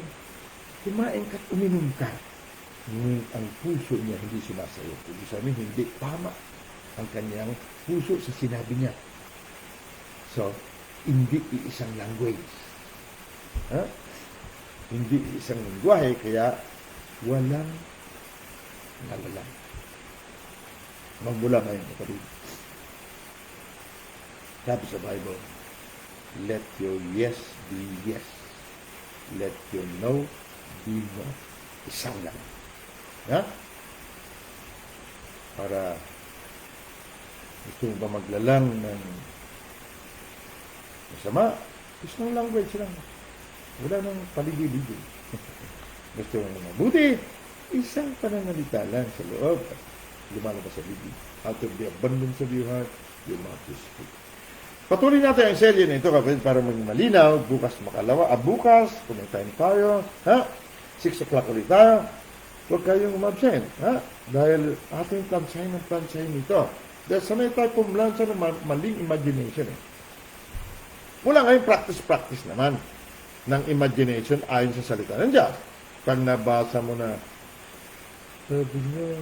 kumain ka't uminom ka, ngunit ang puso niya hindi sumasayo. Ibig sabihin, hindi tama ang kanyang puso sa sinabi niya. So, hindi iisang language. Hindi isang lingwahe, kaya walang nalalang. Magmula ngayon, kapatid. Sabi sa Bible, let your yes be yes. Let your no be no. Isang lang. Para gusto mo ba maglalang ng masama? Isang language lang. Wala nang paligid-ligid. Gusto mo mabuti? Isang pananalita lang sa loob. Lumalabas sa bibig. Out of the abundance of your heart, your mouth will speak. Patuloy natin ang serye na ito, kapatid, para maging malinaw. Bukas makalawa. Bukas, kung may time tayo. 6 o'clock ulit tayo. Huwag kayong umabsent. Dahil ating plansahin ito. Dahil sanay tayo pumlansa ng maling imagination. Mula ngayon, practice naman ng imagination ayon sa salita ng Diyos. Pag nabasa mo na, sabi niya,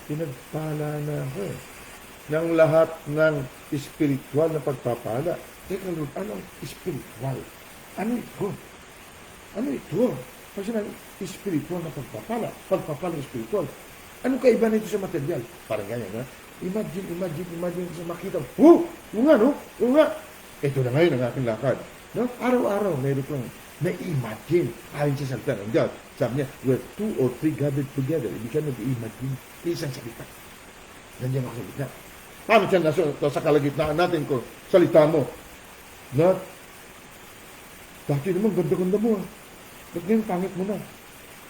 pinagpala na ako ng lahat ng spiritual na pagpapala. Teka Lord, anong spiritual? Ano ito? Ano ito? Kasi na spiritual na pagpapala. Pagpapala spiritual. Anong kaiba nito sa material? Parang ganyan, Imagine sa makita. Oo nga, no? Oo nga. Ito na ngayon ang aking lakad. No? Araw-araw, mayroon kong na-imagine ayon sa salita ng Diyos. Sabi niya, where 2 or 3 gathered together, hindi ka nag-imagine. Isang salita. Nandiyan ako sa gitna. Paano siya nasa kalagitnaan natin kung salita mo? Na, dati naman, ganda-ganda mo. Ba't ngayon, pangit mo na?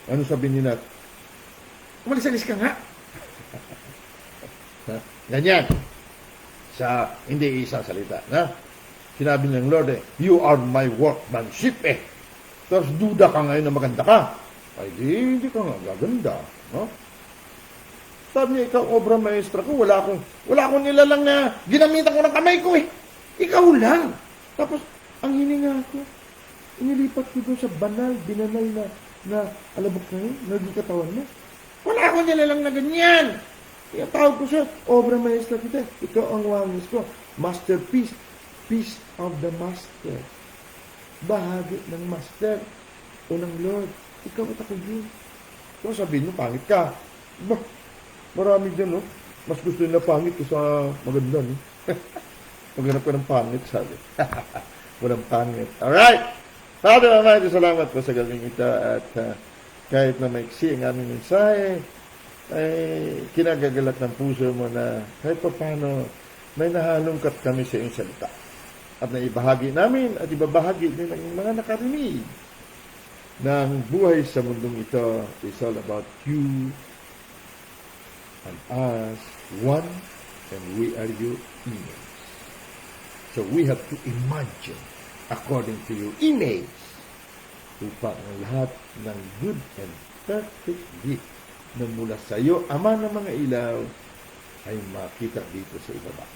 Ano sabihin ni Nat? Umalis-alis ka nga. Ganyan. Sa hindi isang salita. Sinabi ng Lord, you are my workmanship Tapos duda ka ngayon na maganda ka. Ay, hindi ka nga gaganda. No? Sabi niya, ikaw, obra maestra ko, wala akong nilalang na ginamitan ko ng kamay ko Ikaw lang. Tapos, ang hininga ko, inilipat ko doon sa binanal na alabok na yun, naging katawan mo. Wala akong nilalang na ganyan. Kaya tawag ko siya, obra maestra kita. Ikaw ang wangis ko. Masterpiece. Piece of the master. Bahagi ng master o ng Lord. Ikaw at ako yun. So sabihin mo, pangit ka. Marami dyan, no? Mas gusto nila pangit kaysa maganda, no? Maghanap ka ng pangit, sabi. Walang pangit. Alright! Father Almighty, salamat po sa galing ito at kahit na maiksi ang aming mensahe, ay kinagagalak ng puso mo na kahit pa paano may nahalungkat kami sa iyong salita. At naibahagi namin at ibabahagi din ng mga nakarinig ng buhay sa mundong ito is all about you and us, one, and we are your image. So we have to imagine according to your image upang ang lahat ng good and perfect gift na mula sa iyo, Ama ng mga ilaw, ay makita dito sa ibaba.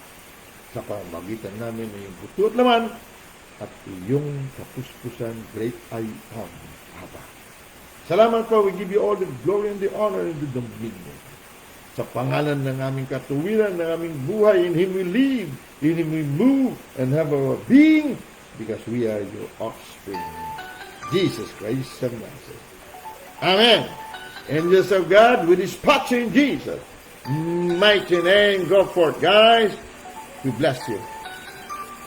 Sa pamagitan namin na yung buto at laman at iyong kapuspusan, great I am, Abba. Salamat po, we give you all the glory and the honor and the dominion. Sa pangalan ng aming katuwiran, ng aming buhay, in Him we live, in Him we move, and have our being, because we are your offspring. Jesus Christ of Nazareth. Amen. Angels of God, with His power in Jesus' mighty name, go forth, guys. We bless you.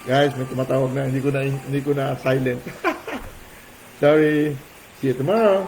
Guys, may tumatawag na. Hindi ko na silent. Sorry. See you tomorrow.